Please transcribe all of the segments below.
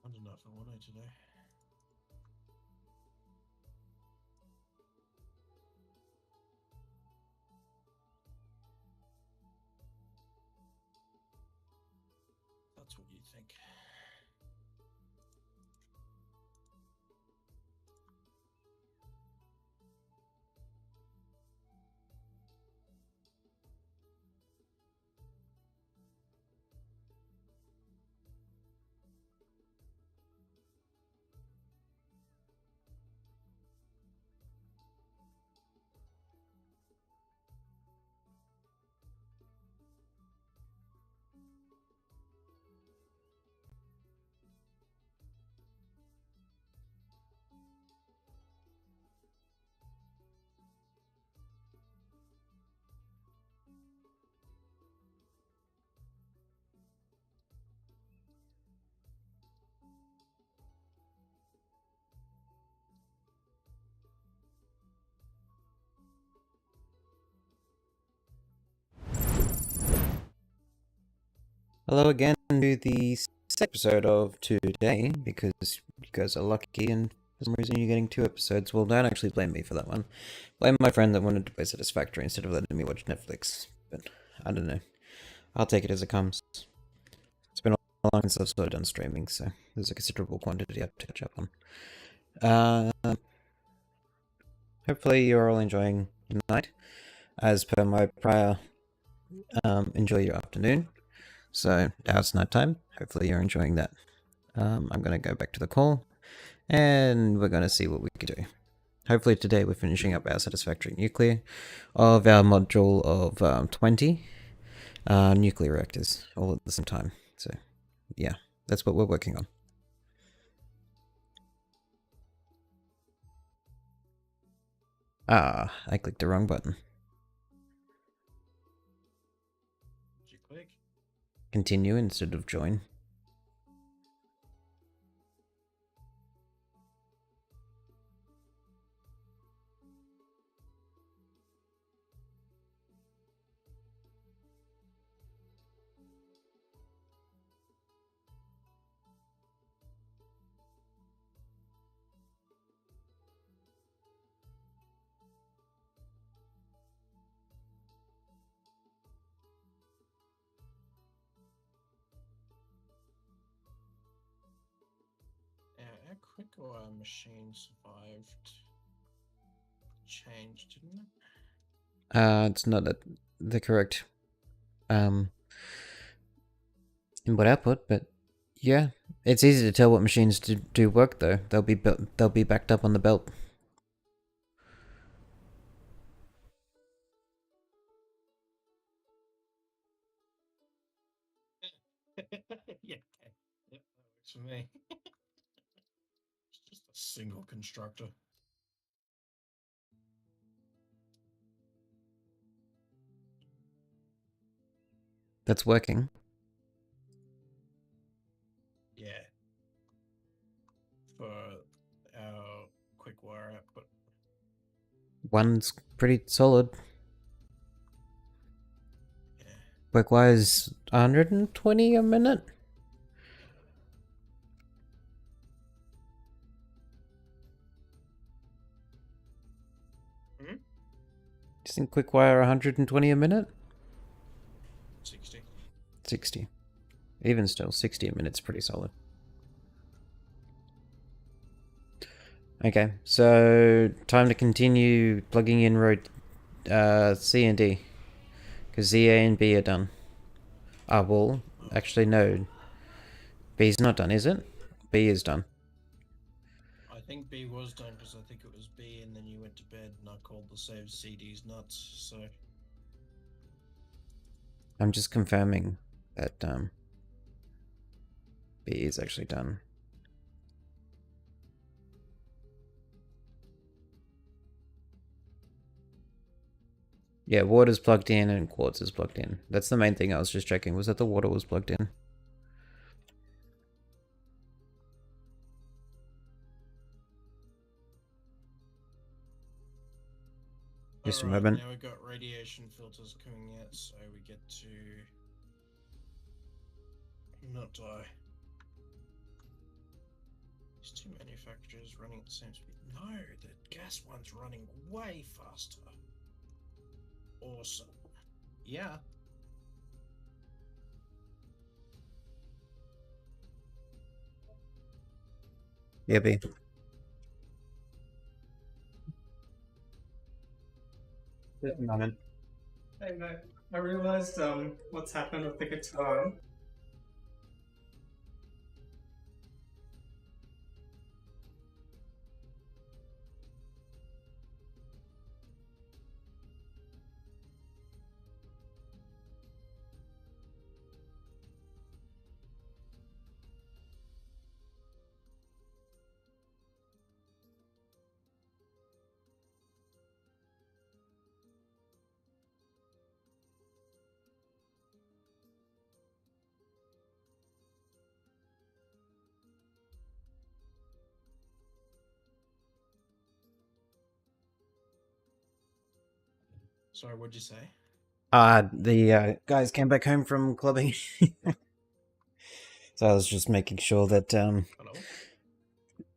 Not enough I wanted today. That's what you think. Hello again to the second episode of today, because you guys are lucky and for some reason you're getting 2 episodes. Well, don't actually blame me for that one. Blame my friend that wanted to play Satisfactory instead of letting me watch Netflix. But I don't know. I'll take it as it comes. It's been a long since I've sort of done streaming, so there's a considerable quantity I have to catch up on. Hopefully you're all enjoying your night. As per my prior, enjoy your afternoon. So now it's night time. Hopefully you're enjoying that. I'm going to go back to the call, and we're going to see what we can do. Hopefully today we're finishing up our satisfactory nuclear of our module of 20 nuclear reactors all at the same time. So yeah, that's what we're working on. I clicked the wrong button. Did you click? Continue instead of join. Our quick or our machine survived change, didn't it? It's not the correct input output, but yeah, it's easy to tell what machines do work though. They'll be backed up on the belt. Yeah, okay. Yep, that works for me. It's just a single constructor. That's working. Yeah. For our quick wire output. One's pretty solid. Yeah. Quickwire's 120 a minute. Hmm? Isn't Quickwire 120 a minute? 60. 60. Even still, 60 a minute's pretty solid. Okay, so time to continue plugging in road C and D. Because Z, A, and B are done. Well, actually, no. B's not done, is it? B is done. I think B was done because I think it was B and then you went to bed and I called the save CDs nuts, so. I'm just confirming that B is actually done. Yeah, water's plugged in and quartz is plugged in. That's the main thing I was just checking, was that the water was plugged in. Just a Alright, moment. now we've got radiation filters coming out, so we get to not die. These two manufacturers running at the same speed. No, the gas one's running way faster. Awesome. Yeah. Yeah, B. Moment. Hey mate, I realized what's happened with the guitar. Sorry, what'd you say? The guys came back home from clubbing. So I was just making sure that, Hello?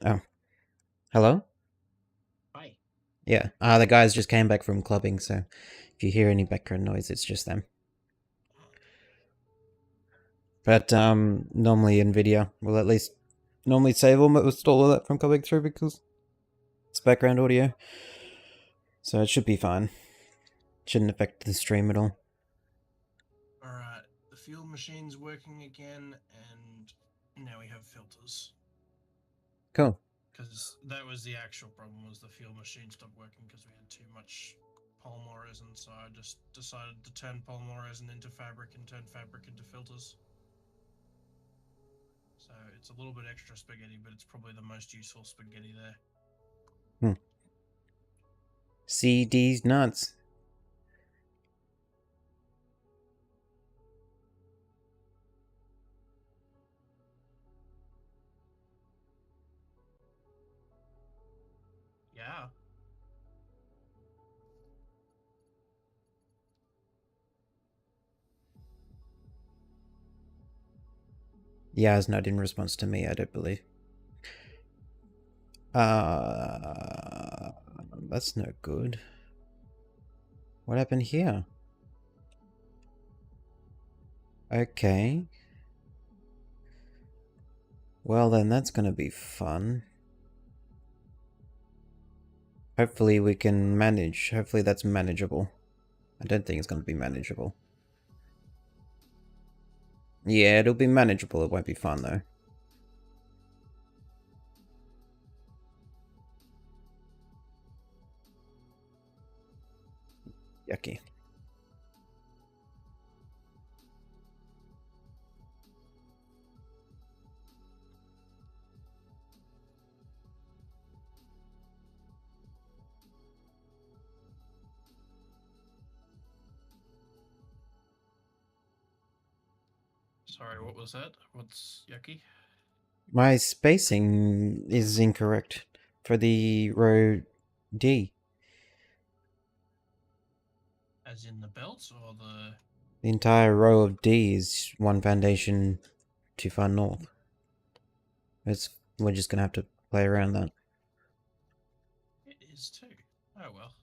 Oh. Hello? Hi. Yeah. The guys just came back from clubbing, so if you hear any background noise, it's just them. But, normally NVIDIA will at least normally save almost all of that from coming through because it's background audio. So it should be fine. Shouldn't affect the stream at all. Alright, the fuel machine's working again, and now we have filters. Cool. Because that was the actual problem, was the fuel machine stopped working because we had too much polymer resin, so I just decided to turn polymer resin into fabric and turn fabric into filters. So it's a little bit extra spaghetti, but it's probably the most useful spaghetti there. CD's nuts. Yeah. Yeah, it's not in response to me, I don't believe. That's no good. What happened here? Okay. Well then, that's gonna be fun. Hopefully we can manage. Hopefully that's manageable. I don't think it's gonna be manageable. Yeah, it'll be manageable. It won't be fun though. Yucky. Sorry, what was that? What's yucky? My spacing is incorrect for the row D. As in the belts or the... The entire row of D is one foundation too far north. We're just gonna have to play around that. It is too. Oh well.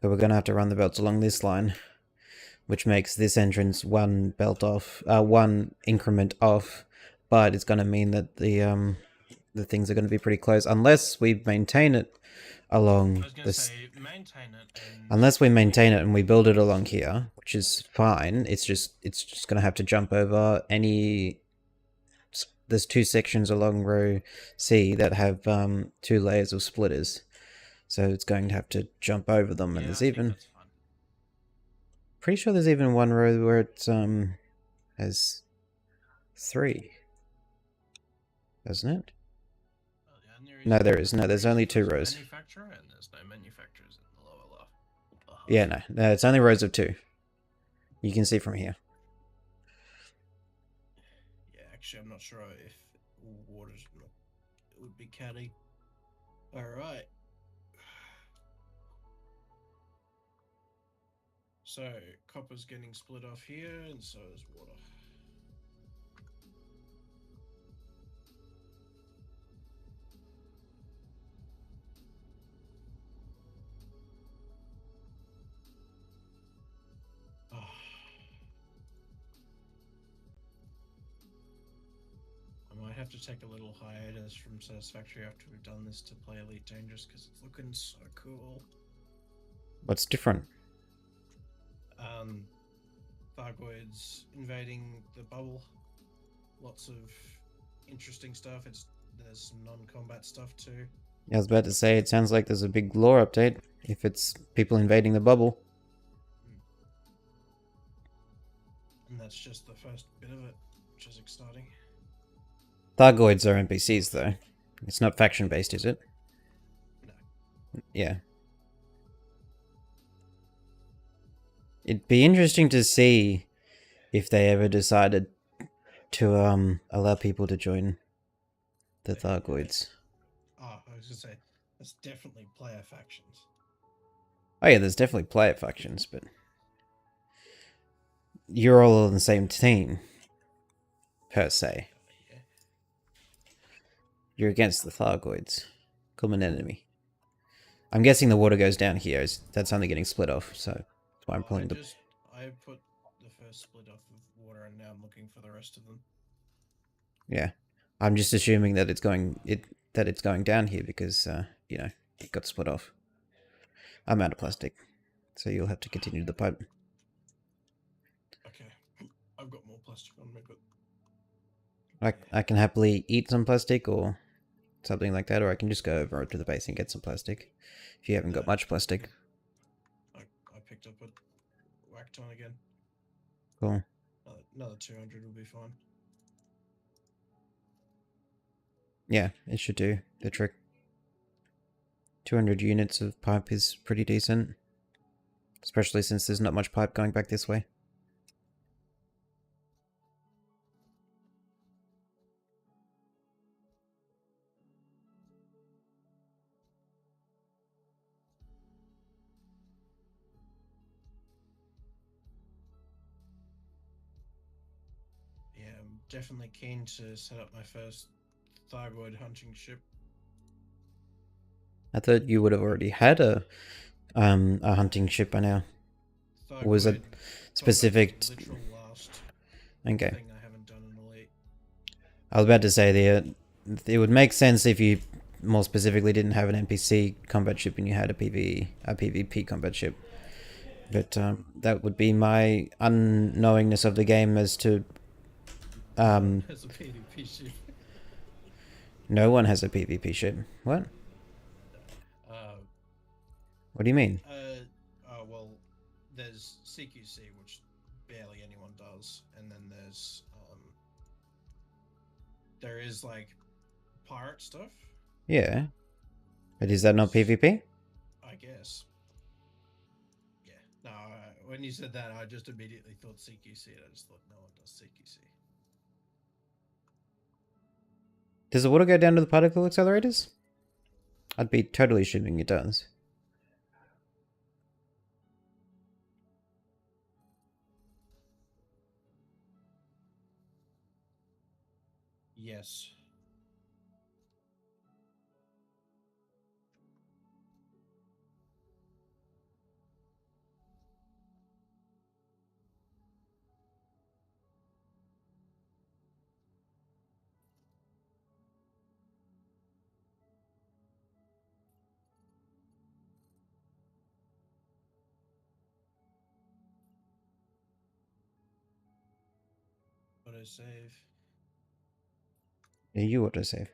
So we're gonna have to run the belts along this line, which makes this entrance one belt off, one increment off, but it's gonna mean that the things are gonna be pretty close unless we maintain it along I was gonna say, maintain it and... Unless we maintain it and we build it along here, which is fine. It's just gonna have to jump over any. There's two sections along row C that have two layers of splitters, so it's going to have to jump over them. And Yeah, there's I think even that's fun. pretty sure there's even one row where it has three, doesn't it? No, there is. No, there's only two rows. Manufacturer, and there's no manufacturers in the lower left. Yeah, no, it's only rows of two. You can see from here. Yeah, actually, I'm not sure if water's not... It would be catty. Alright. So, copper's getting split off here, and so is water. have to take a little hiatus from Satisfactory after we've done this to play Elite Dangerous because it's looking so cool. What's different? Thargoids invading the bubble. Lots of interesting stuff. There's some non-combat stuff too. I was about to say, it sounds like there's a big lore update if it's people invading the bubble. And that's just the first bit of it, which is exciting. Thargoids are NPCs though. It's not faction based, is it? No. Yeah. It'd be interesting to see if they ever decided to allow people to join the Thargoids. Oh, I was gonna say, there's definitely player factions. Oh yeah, there's definitely player factions, but you're all on the same team, per se. Yeah. You're against the Thargoids. Common enemy. I'm guessing the water goes down here. That's only getting split off, so that's why I'm pulling the... I put the first split off of water and now I'm looking for the rest of them. Yeah. I'm just assuming that it's going down here because, you know, it got split off. I'm out of plastic, so you'll have to continue the pipe. Okay. I've got more plastic on me, but... I can happily eat some plastic or something like that, or I can just go over to the base and get some plastic if you haven't got much plastic. I picked up a Whackton again. Cool. Another 200 will be fine. Yeah, it should do the trick. 200 units of pipe is pretty decent, especially since there's not much pipe going back this way. Yeah, I'm definitely keen to set up my first Thargoid hunting ship. I thought you would have already had a hunting ship by now. Thargoid Or was it specific? literal last Okay. thing I haven't done in Elite. I was about to say it would make sense if you more specifically didn't have an NPC combat ship and you had a PvP combat ship. But that would be my unknowingness of the game as to As a PvP ship. no one has a PvP ship. What? What do you mean? Well, there's CQC, which barely anyone does, and then there is like pirate stuff, Yeah. But is that not PvP? I guess. Yeah. No, when you said that, I just immediately thought CQC, and I just thought no one does CQC. Does the water go down to the particle accelerators? I'd be totally assuming it does. Yes. Autosave. Yeah, you autosave.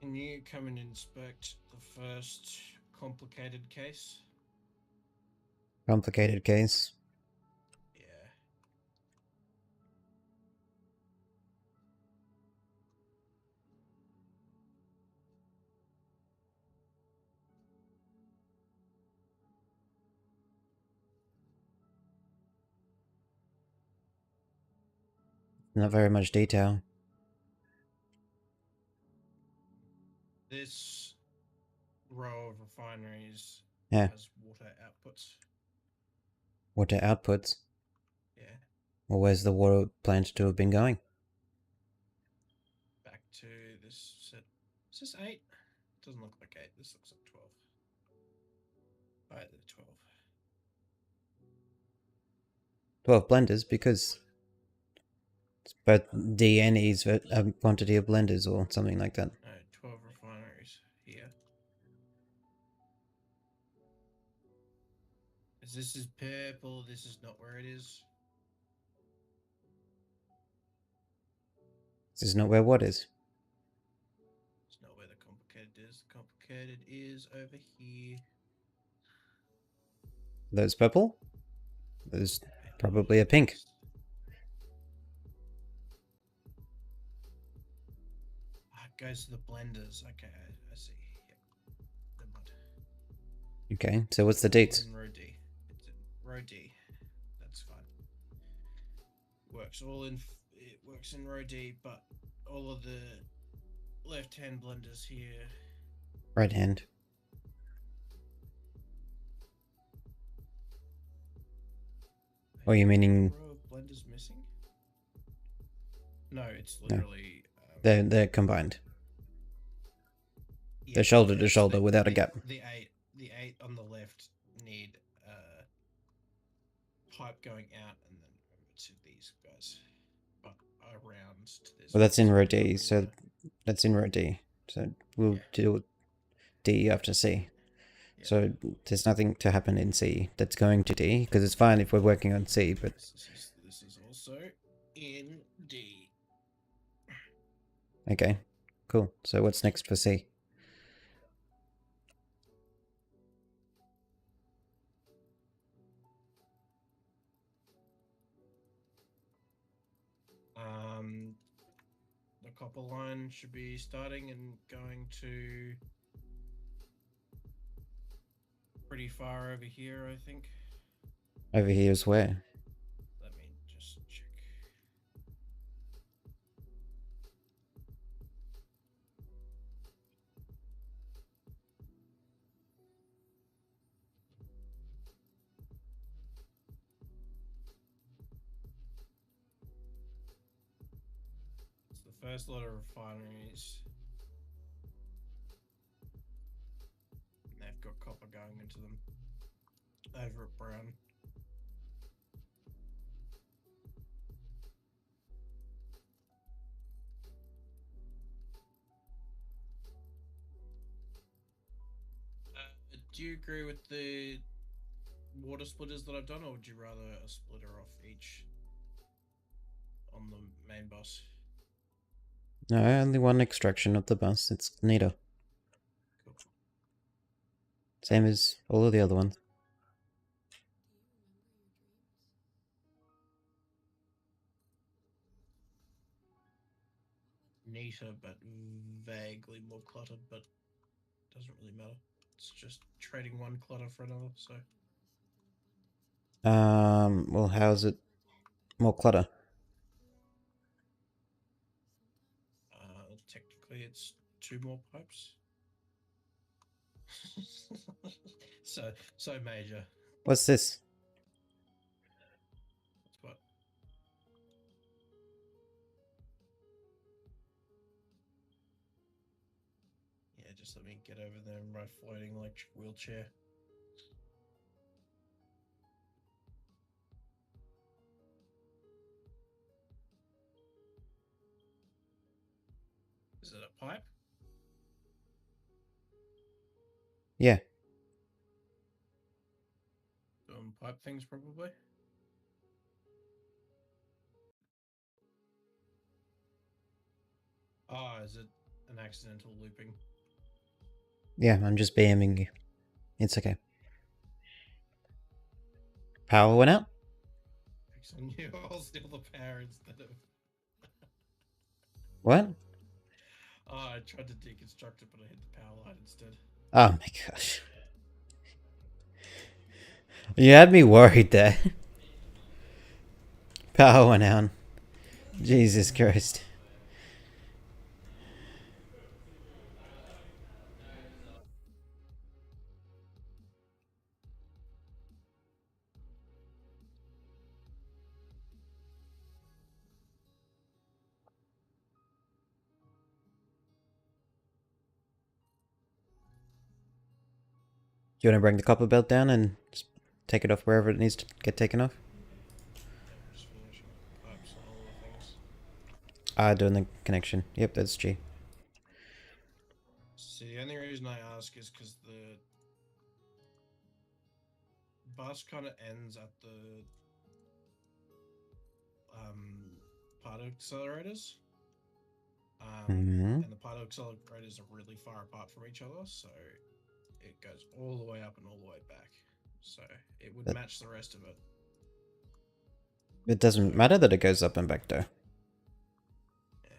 Can you come and inspect the first complicated case? Complicated case. Yeah. Not very much detail. This row of refineries Yeah. has water outputs. Water outputs. Yeah. Well, where's the water plant to have been going? Back to this set. Is this 8? Doesn't look like 8. This looks like 12. Alright, the 12. 12 blenders because it's both D and E's a quantity of blenders or something like that. No, 12 refineries here. This is purple, this is not where it is. This is not where what is. It's not where the complicated is. The complicated is over here. Those purple? There's probably a pink. It goes to the blenders. Okay, I see. Yep. Never mind. Okay, so what's the It's dates? in row D. It's in row D. That's fine. Works all in. It works in row D, but all of the left-hand blenders here. Right hand. Oh, you meaning Row of blenders missing? No, it's literally. they're combined. Yeah, They're shoulder to it's shoulder without a gap. The eight on the left need pipe going out and then over to these guys, but around to this. Well, that's in one. row D, so that's in row D. So we'll Yeah. do D after C. Yeah. So there's nothing to happen in C that's going to D, because it's fine if we're working on C, but This is also in D. okay, cool. So what's next for C? The copper line should be starting and going to pretty far over here, I think. Over here is where? Let me just check. It's the first lot of refineries. And they've got copper going into them. Over at Brown. Do you agree with the water splitters that I've done, or would you rather a splitter off each on the main bus? No, only one extraction of the bus. It's neater. Cool. Same as all of the other ones. Neater, but vaguely more cluttered, but doesn't really matter. It's just trading one clutter for another, so. Well, how's it more clutter? Technically, it's 2 more pipes. so major. What's this? That's what. Yeah, just let me get over there and ride floating electric wheelchair. Is it a pipe? Yeah. Pipe things, probably. Oh, is it an accidental looping. Yeah, I'm just BMing you. It's okay. Power went out? Because I knew I'll steal the power instead of. What? Oh, I tried to deconstruct it, but I hit the power line instead. Oh my gosh. You had me worried there. Power went out. Jesus Christ. Do you want to bring the copper belt down and just take it off wherever it needs to get taken off? I'm just finishing pipes and all the things. Doing the connection. Yep, that's G. See, the only reason I ask is because the bus kind of ends at the part accelerators. Mhm. And the part accelerators are really far apart from each other, so it goes all the way up and all the way back. So it would That- match the rest of it. It doesn't matter that it goes up and back though. Yeah.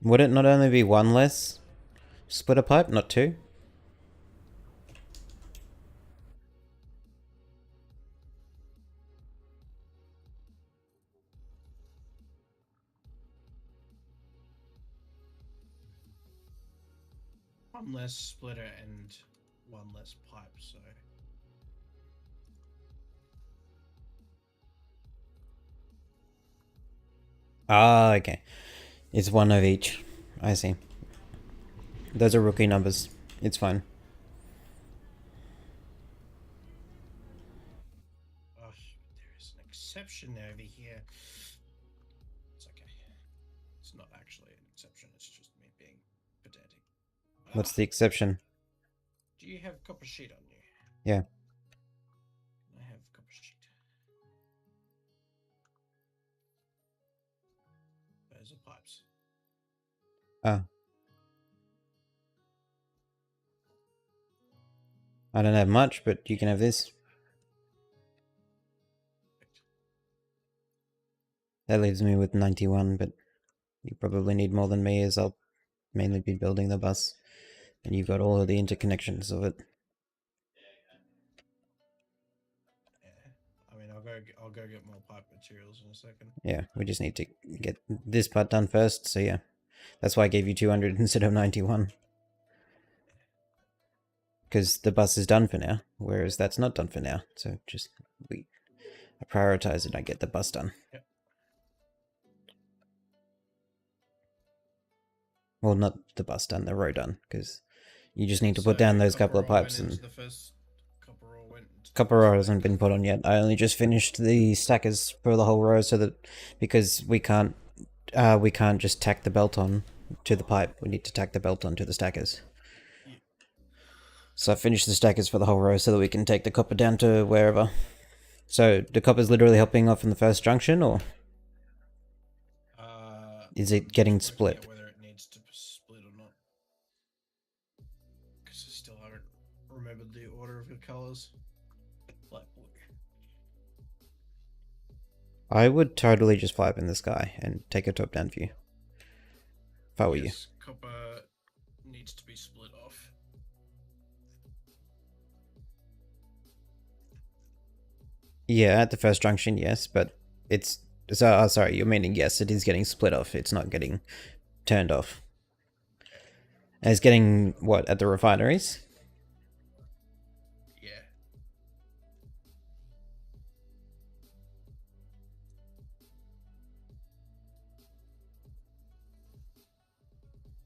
Would it not only be one less splitter pipe, not two? One less splitter and one less pipe, so Ah, okay. It's one of each. I see. Those are rookie numbers. It's fine. oh, there is an exception over here. It's okay. It's not actually an exception, it's just me being pedantic. What's the exception? Do you have copper sheet on you? Yeah. I have copper sheet. Those are pipes. Oh. I don't have much, but you can have this. Perfect. That leaves me with 91, but you probably need more than me as I'll mainly be building the bus. And you've got all of the interconnections of it. Yeah. I mean, I'll go get more pipe materials in a second. Yeah, we just need to get this part done first, so yeah. That's why I gave you 200 instead of 91. Because the bus is done for now, whereas that's not done for now. So just, I prioritize it, I get the bus done. Yep. Well, not the bus done, the row done, because you just need to put So down those couple of copper ore pipes went and... into the first copper ore went into the Copper first row hasn't been put on yet. I only just finished the stackers for the whole row so that because we can't just tack the belt on to the pipe. We need to tack the belt onto the stackers. Yeah. So I finished the stackers for the whole row so that we can take the copper down to wherever. So the copper's literally helping off in the first junction, or is it getting just working split? out whether it needs to split or not. Because I still haven't remembered the order of the colors. Black, blue. I would totally just fly up in the sky and take a top-down view. If I were you. Yes, copper needs to be split off. Yeah, at the first junction, yes, but it's... So, sorry, you're meaning yes, it is getting split off. It's not getting turned off. And it's getting, what, at the refineries? Yeah.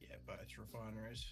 Yeah, both refineries.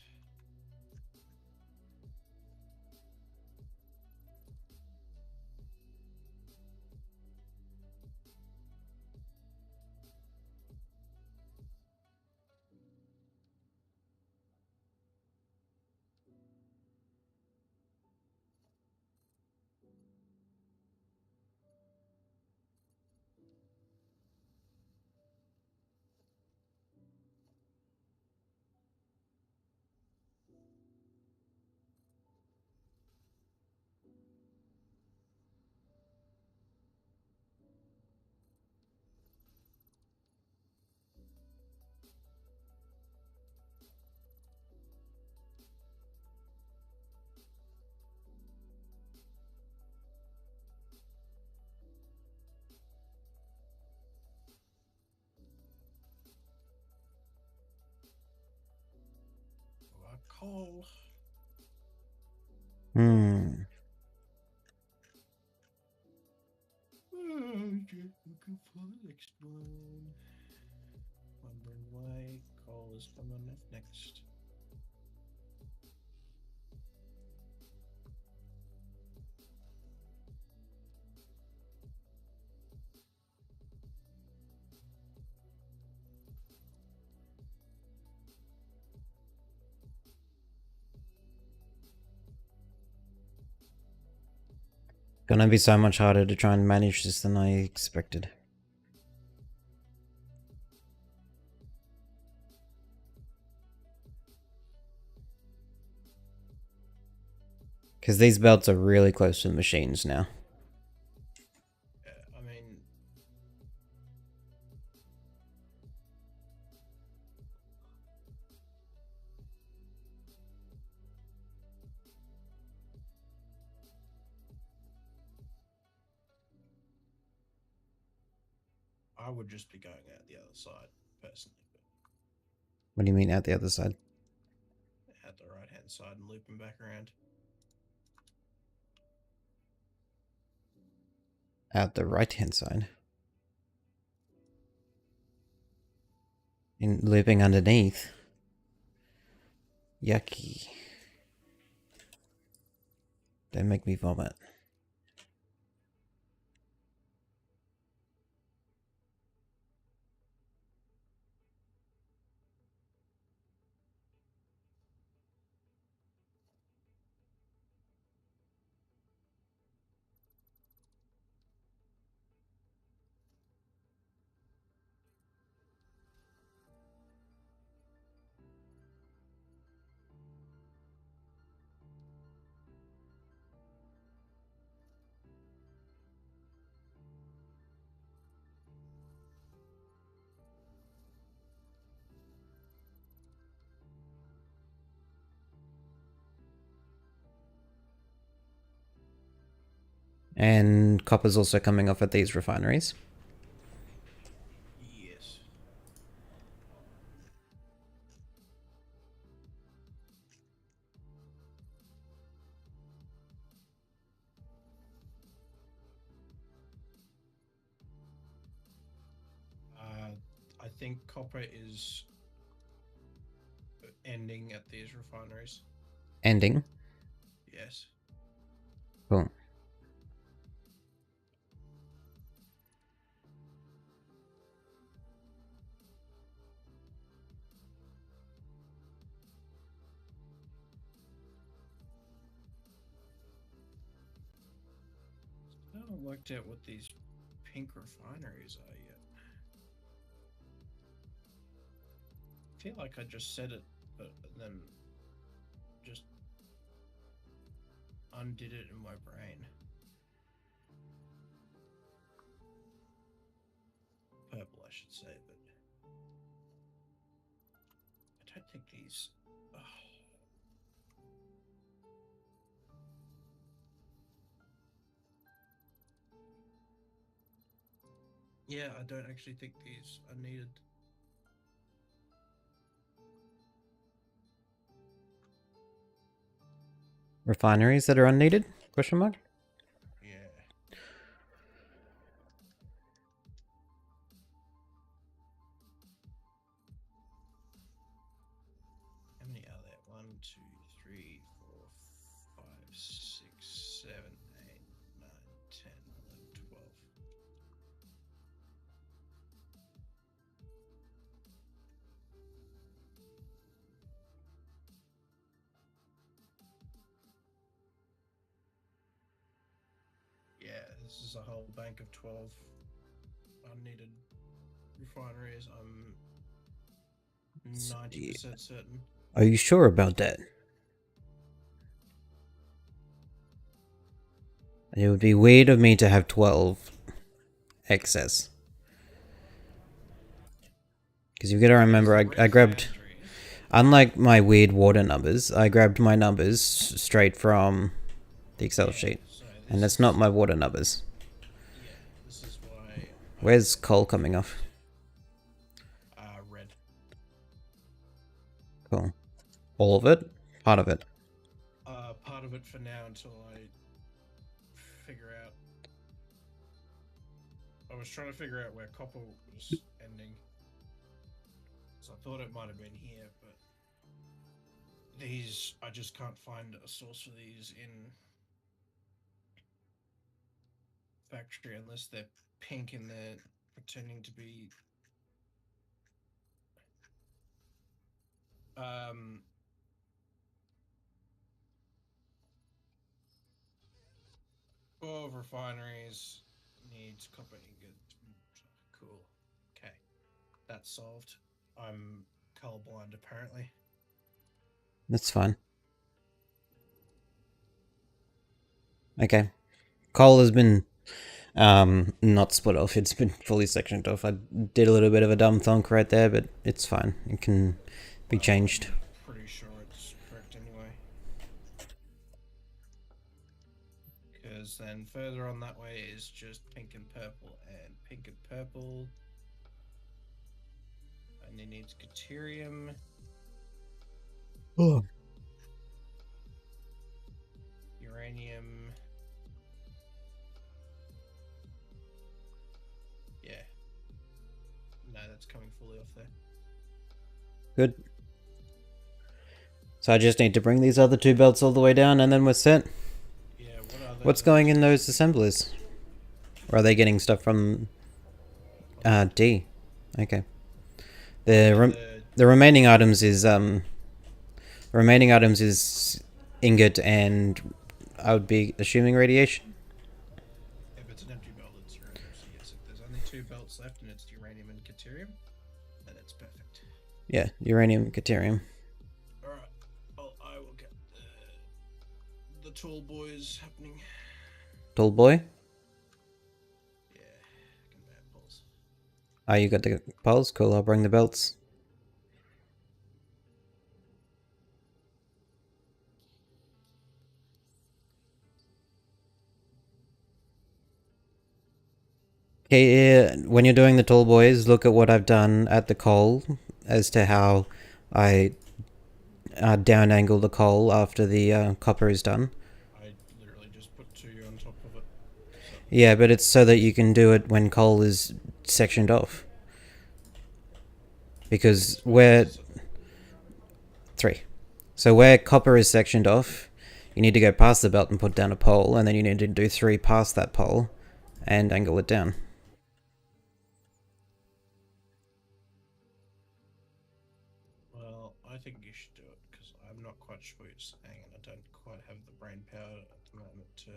coal. Hmm. Just looking for the next one. Wondering why coal is coming up next. Gonna be so much harder to try and manage this than I expected. Because these belts are really close to the machines now. Yeah, I mean, I would just be going out the other side, personally. What do you mean out the other side? Out the right hand side and looping back around. Out the right hand side. In looping underneath. Yucky. Don't make me vomit. And copper's also coming off at these refineries. Yes. I think copper is ending at these refineries. Ending. Yes. Cool. I haven't worked out what these pink refineries are yet. I feel like I just said it, but then just undid it in my brain. Purple, I should say, but I don't think these. Yeah, I don't actually think these are needed. Refineries that are unneeded? Question mark? Yeah. How many are there? 1, 2, 3, 4, 5, 6, 7, 8, 9, 10, 11, 12. Yeah, this is a whole bank of 12 unneeded refineries. I'm 90% certain. Are you sure about that? It would be weird of me to have 12 excess. Because you've got to remember, I grabbed... Unlike my weird water numbers, I grabbed my numbers straight from the Excel sheet. So And that's not my water numbers. Yeah, this is why. Where's coal coming off? Red. Cool. All of it? Part of it. Part of it for now until I figure out. I was trying to figure out where copper was ending, so I thought it might have been here, but these I just can't find a source for these in factory unless they're pink and they're pretending to be Four refineries needs copper ingot. Cool. Okay. That's solved. I'm colorblind apparently. That's fine. Okay. Coal has been not split off, it's been fully sectioned off. I did a little bit of a dumb thunk right there, but it's fine. It can be changed. I'm pretty sure it's correct anyway. Because then further on that way is just pink and purple, and pink and purple. And it needs Caterium. Oh. Uranium. Yeah. No, that's coming fully off there. Good. So I just need to bring these other two belts all the way down and then we're set. Yeah, what are those? What's going in those assemblers? Or are they getting stuff from D? Okay. The remaining items is ingot and I would be assuming radiation. If it's an empty belt, it's uranium. So yes, if there's only two belts left and it's uranium and Caterium, then it's perfect. Yeah, uranium, Caterium. Alright, well, I will get the tall boys happening. Tall boy? Yeah, conveyor poles. Oh, you got the poles? Cool, I'll bring the belts. Okay, when you're doing the tall boys, look at what I've done at the coal as to how I down angle the coal after the copper is done. I literally just put two on top of it. So. Yeah, but it's so that you can do it when coal is sectioned off. Because where... 3. So where copper is sectioned off, you need to go past the belt and put down a pole, and then you need to do 3 past that pole and angle it down. Well, I think you should do it, because I'm not quite sure what you're saying, and I don't quite have the brain power at the moment to...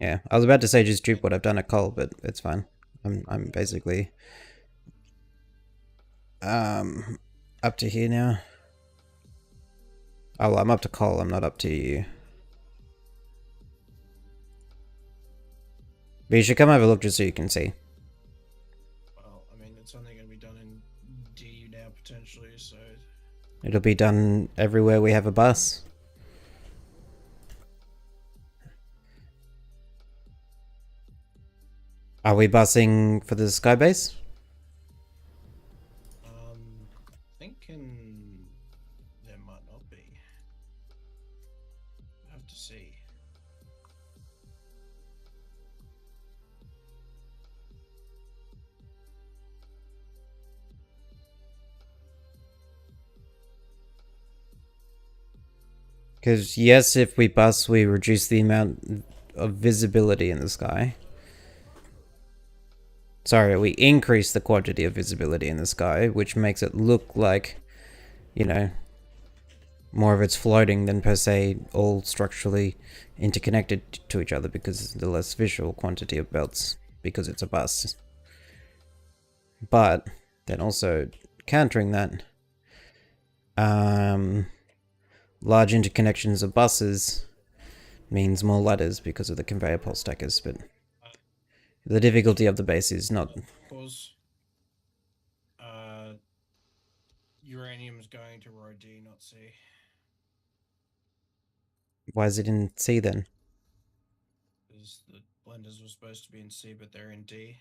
Yeah, I was about to say just dupe what I've done at coal, but it's fine. I'm basically up to here now. Oh, well, I'm up to coal, I'm not up to you. But you should come have a look just so you can see. Well, I mean, it's only going to be done in D now, potentially, so... It'll be done everywhere we have a bus. Are we busing for the skybase? Thinking there might not be. I have to see. Because yes, if we bus, we reduce the amount of visibility in the sky. Sorry, we increase the quantity of visibility in the sky, which makes it look like, you know, more of it's floating than per se all structurally interconnected to each other because the less visual quantity of belts because it's a bus. But then also countering that, large interconnections of buses means more ladders because of the conveyor pole stackers, but the difficulty of the base is not... Pause. Uranium's going to row D, not C. Why is it in C then? Because the blenders were supposed to be in C, but they're in D.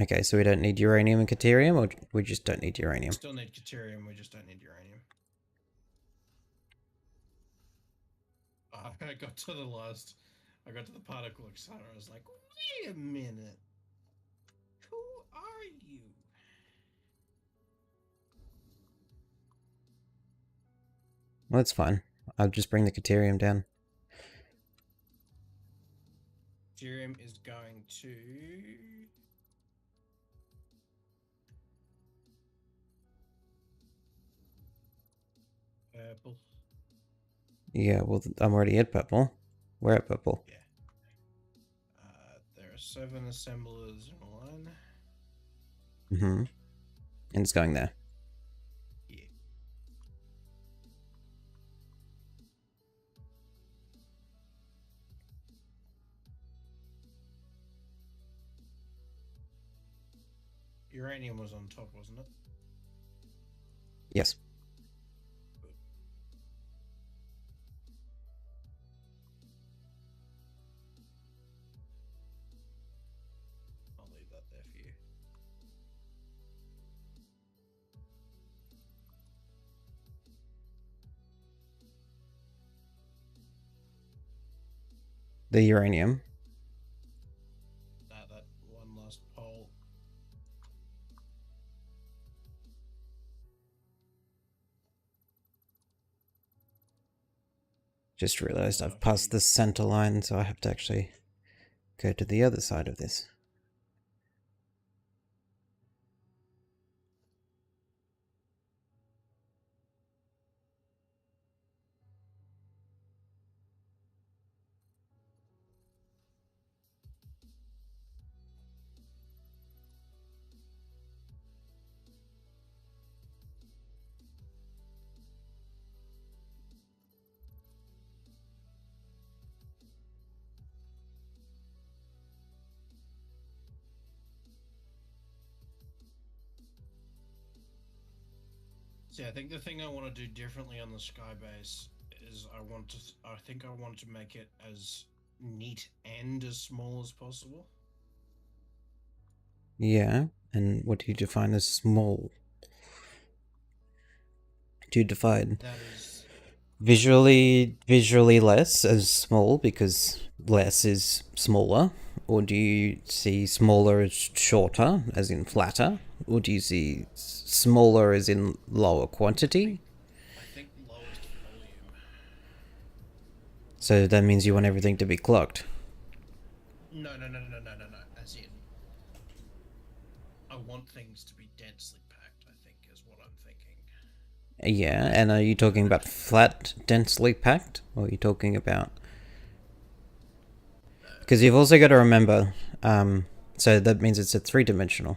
Okay, so we don't need uranium and Caterium, or we just don't need uranium? We still need Caterium, we just don't need uranium. I got to the particle accelerator, I was like, wait a minute. Who are you? Well, that's fine. I'll just bring the Caterium down. Ethereum is going to... purple. Yeah, well, I'm already at purple. We're at purple. Yeah. There are 7 assemblers in a line. Mm-hmm. And it's going there. Yeah. Uranium was on top, wasn't it? Yes. I'll leave that there for you. The uranium. That one last pole. Just realized I've passed the center line, so I have to actually go to the other side of this. See, I think the thing I want to do differently on the Skybase is I think I want to make it as neat and as small as possible. Yeah, and what do you define as small? Do you define That is visually less as small because less is smaller? Or do you see smaller as shorter, as in flatter? Or do you see smaller as in lower quantity? I think lowest volume. So that means you want everything to be clocked. No. As in, I want things to be densely packed, I think, is what I'm thinking. Yeah, and are you talking about flat, densely packed? Or are you talking about... Because you've also got to remember, so that means it's a 3-dimensional.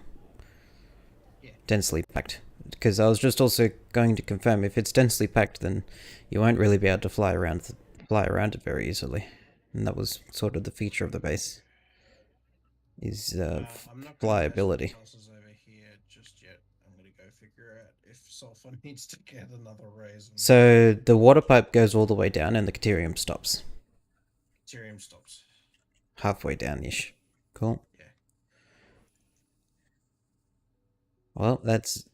Yeah. Densely packed. Because I was just also going to confirm, if it's densely packed, then you won't really be able to fly around it very easily. And that was sort of the feature of the base, is I'm not flyability. Over here just yet. I'm gonna go figure out if Sulfur needs to get another raise. So the water pipe goes all the way down and the Caterium stops. Ethereum stops. Halfway down-ish. Cool. Yeah. Well, that's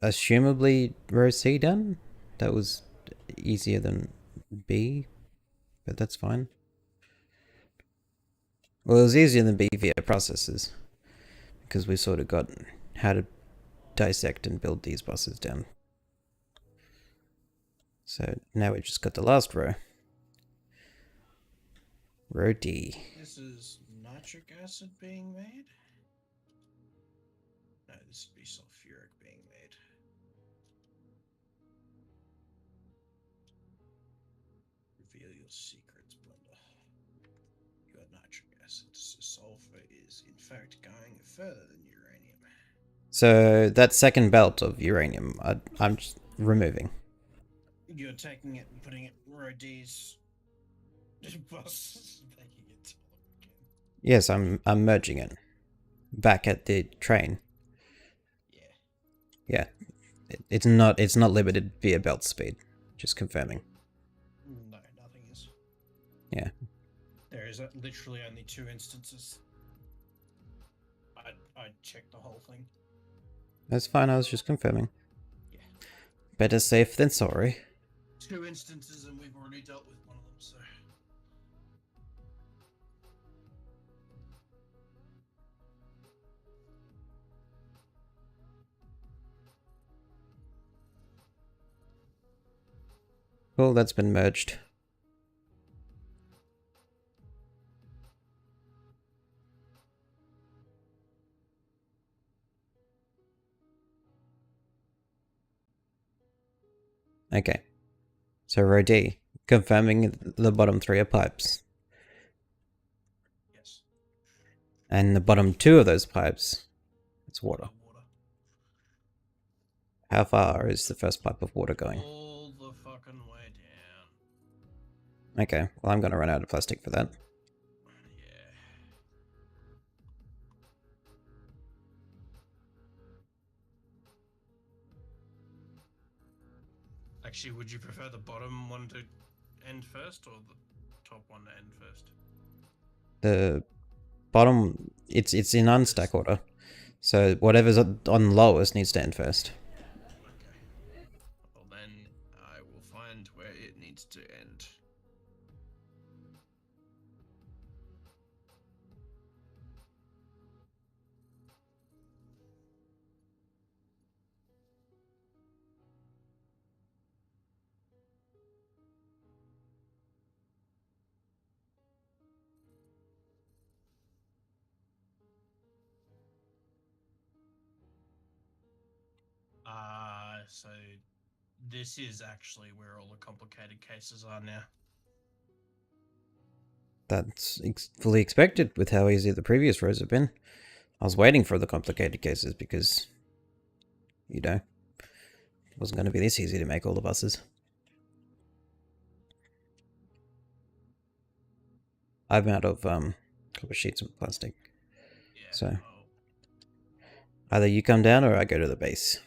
assumably row C done. That was easier than B, but that's fine. Well, it was easier than B via processes, because we sort of got how to dissect and build these buses down. So now we've just got the last row. Row D. This is nitric acid being made? No, this would be sulfuric being made. Reveal your secrets, Blender. Your nitric acid. So sulfur is, in fact, going further than uranium. So that second belt of uranium, I'm just removing. You're taking it and putting it in row D's bus, making it taller again. Yes, I'm merging it back at the train. Yeah. Yeah, it's not limited via belt speed. Just confirming. No, nothing is. Yeah. There is literally only 2 instances. I checked the whole thing. That's fine. I was just confirming. Yeah. Better safe than sorry. 2 instances, and we've already dealt with one of them. So Cool, that's been merged. Okay. So row D, confirming the bottom 3 are pipes. Yes. And the bottom 2 of those pipes, it's water. Water. How far is the first pipe of water going? All the fucking way down. Okay, well I'm gonna run out of plastic for that. Yeah. Actually, would you prefer the bottom one to end first or the top one to end first? The bottom, it's in unstack order. So whatever's on lowest needs to end first. Okay. Well then, I will find where it needs to end. So this is actually where all the complicated cases are now. That's fully expected with how easy the previous rows have been. I was waiting for the complicated cases because, you know, it wasn't going to be this easy to make all the buses. I'm out of copper sheets and plastic. Yeah. So either you come down or I go to the base.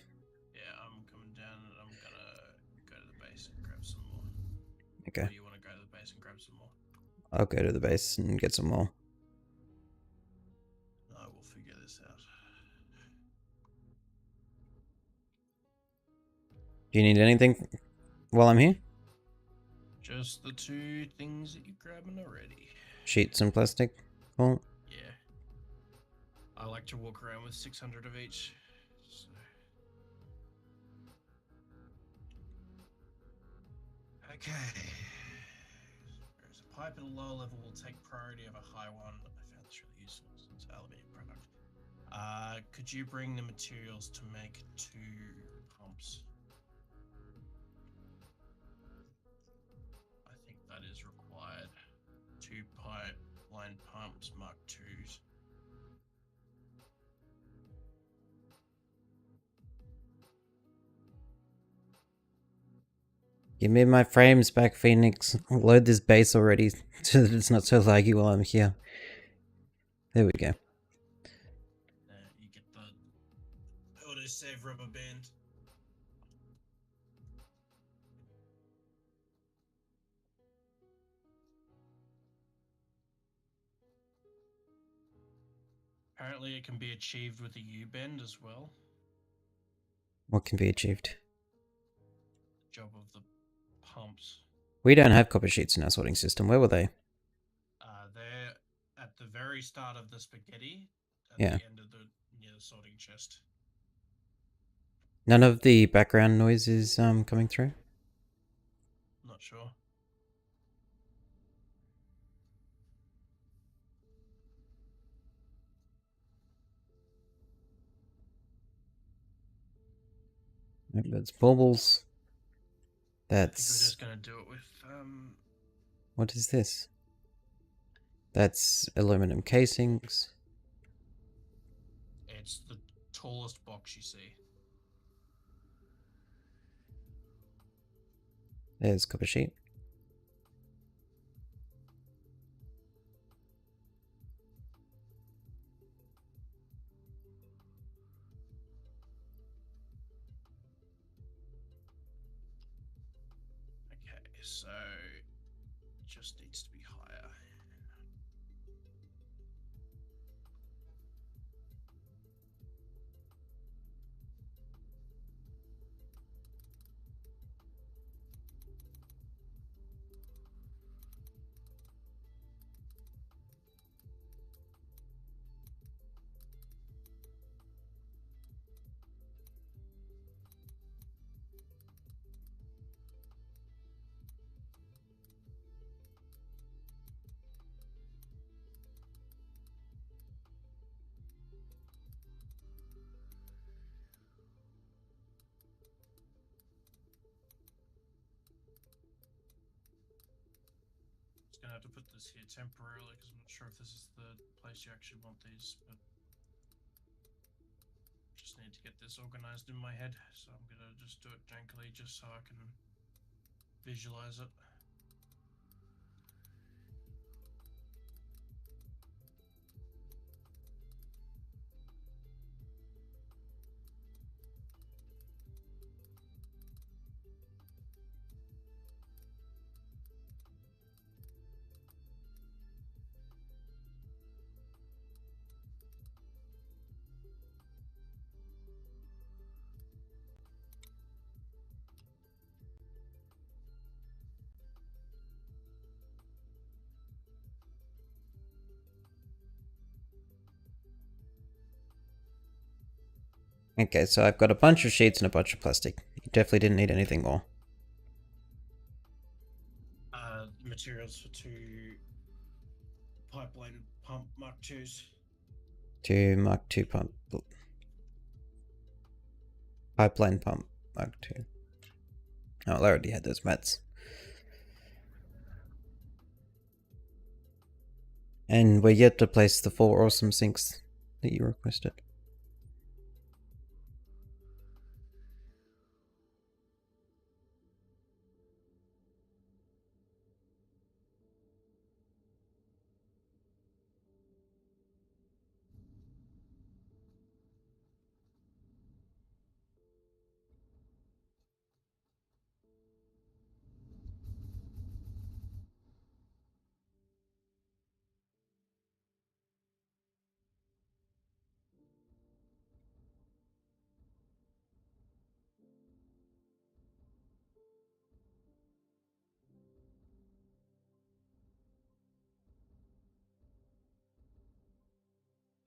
Yeah, I'm coming down and I'm gonna go to the base and grab some more. Okay. Or do you want to go to the base and grab some more? I'll go to the base and get some more. I will figure this out. Do you need anything while I'm here? Just the 2 things that you're grabbing already. Sheets and plastic? Cool. Yeah. I like to walk around with 600 of each. So. Okay. Whereas a pipe at a low level will take priority of a high one. I found this really useful. It's an aluminium product. Could you bring the materials to make 2 pumps? I think that is required. 2 pipeline pumps Mark IIs. Give me my frames back, Phoenix. Load this base already so that it's not so laggy while I'm here. There we go. You get the autosave rubber band. Apparently it can be achieved with a U-bend as well. What can be achieved? The job of the pumps. We don't have copper sheets in our sorting system. Where were they? They're at the very start of the spaghetti, at Yeah. the end of near the sorting chest. None of the background noise is coming through? Not sure. Nope, that's baubles. I think we're That's... just gonna do it with What is this? That's aluminum casings. it's the tallest box you see. There's copper sheet. Okay, so it just needs to be higher. to put this here temporarily because I'm not sure if this is the place you actually want these, but just need to get this organized in my head, so I'm gonna just do it jankily just so I can visualize it. Okay, so I've got a bunch of sheets and a bunch of plastic. You definitely didn't need anything more. Materials for 2 pipeline pump Mark IIs. 2 Mark II pump. Pipeline pump Mark II. Oh, I already had those mats. And we're yet to place the 4 awesome sinks that you requested.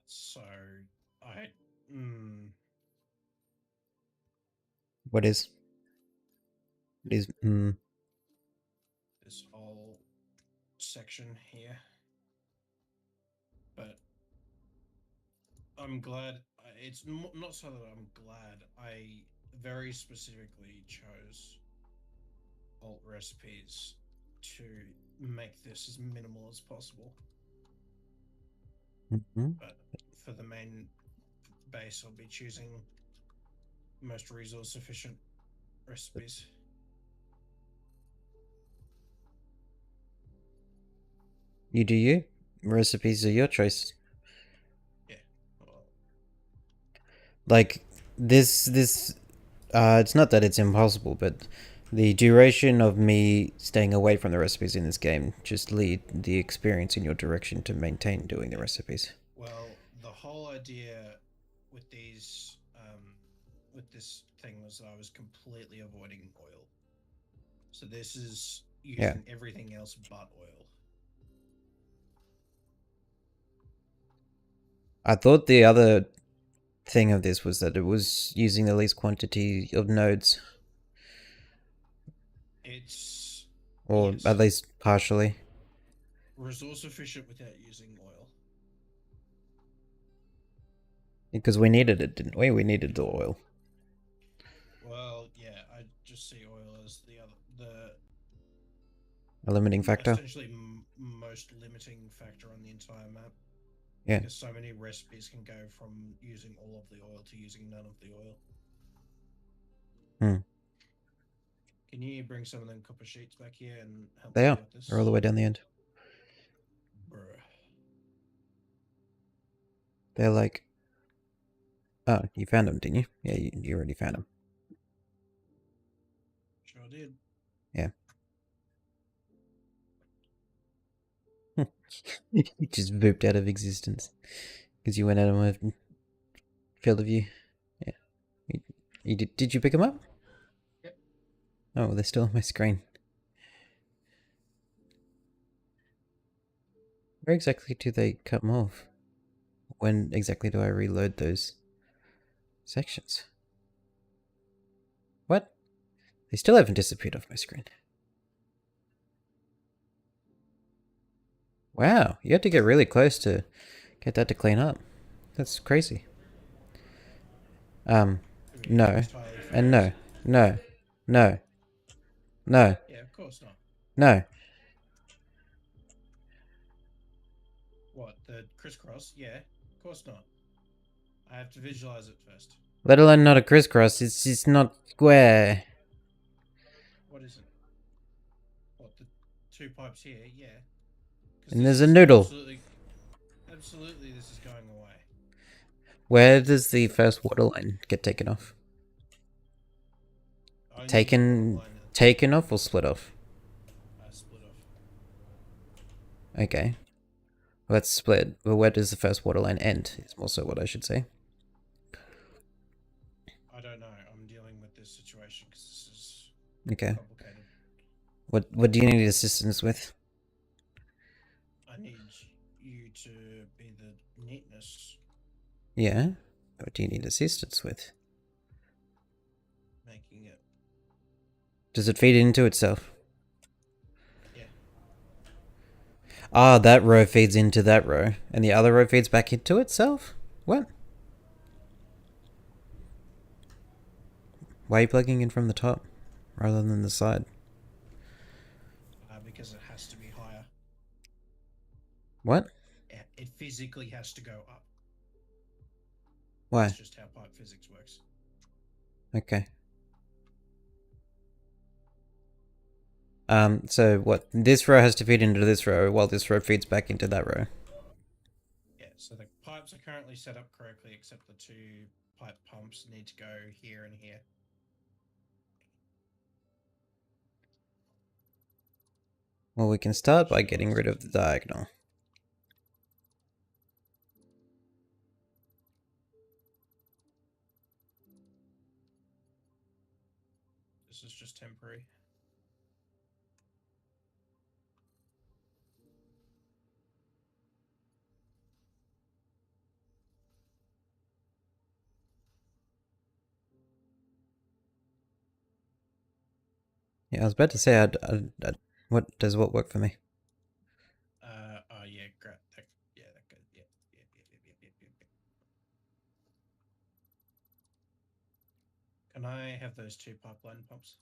So I What is? It is. this whole section here, but I'm glad it's not so that I'm glad I very specifically chose alt recipes to make this as minimal as possible. But for the main base, I'll be choosing most resource efficient recipes. You do you. Recipes are your choice. Yeah. Well, Like this it's not that it's impossible, but the duration of me staying away from the recipes in this game just lead the experience in your direction to maintain doing the recipes. well, the whole idea with these, with this thing was that I was completely avoiding oil. So this is using everything else but oil. I thought the other thing of this was that it was using the least quantity of nodes, It's or yes, at least partially. resource efficient without using oil. Because we needed it, didn't we? We needed the oil. Well, yeah, I just see oil as A limiting factor. essentially most limiting factor on the entire map. Yeah. Because so many recipes can go from using all of the oil to using none of the oil. Can you bring some of them copper sheets back here and help They me are. with this? They're all the way down the end. Bruh. They're like... Oh, you found them, didn't you? Yeah, you already found them. Sure did. Yeah. You just booped out of existence. Because you went out of my field of view. Yeah. Did you pick them up? Yep. Oh, they're still on my screen. Where exactly do they come off? When exactly do I reload those sections? What? They still haven't disappeared off my screen. Wow, you had to get really close to get that to clean up. That's crazy. No. And no. No. No. No. Yeah, of course not. No. What, the crisscross? Yeah, of course not. I have to visualize it first. Let alone not a crisscross, it's just not square. What is it? What, the two pipes here? Yeah. 'Cause And this there's a is noodle. Absolutely, this is going away. Where does the first water line get taken off? Only Taken water line in the top, taken off or split off? split off. Okay. Let's split. Well, where does the first water line end? Is more so what I should say. I don't know. I'm dealing with this situation because this is Okay. complicated. What do you need assistance with? I need you to be the neatness, Yeah. What do you need assistance with? making it. Does it feed into itself? Yeah. Ah, that row feeds into that row, and the other row feeds back into itself? What? Why are you plugging in from the top rather than the side? Because it has to be higher. What? It physically has to go up. Why? That's just how pipe physics works. Okay. So what? This row has to feed into this row, while this row feeds back into that row. Yeah, so the pipes are currently set up correctly, except the two pipe pumps need to go here and here. Well, we can start by getting rid of the diagonal. This is just temporary. Yeah, I was about to say, what does what work for me? Oh yeah, great. Yeah, that good. Yeah. Can I have those two pipeline pumps?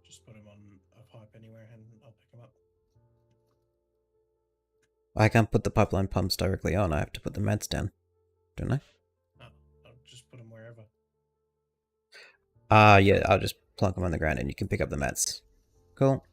Just put them on a pipe anywhere and I'll pick them up. I can't put the pipeline pumps directly on. I have to put the mats down, don't I? No, I'll just put them wherever. Yeah, I'll just plunk them on the ground and you can pick up the mats. Cool.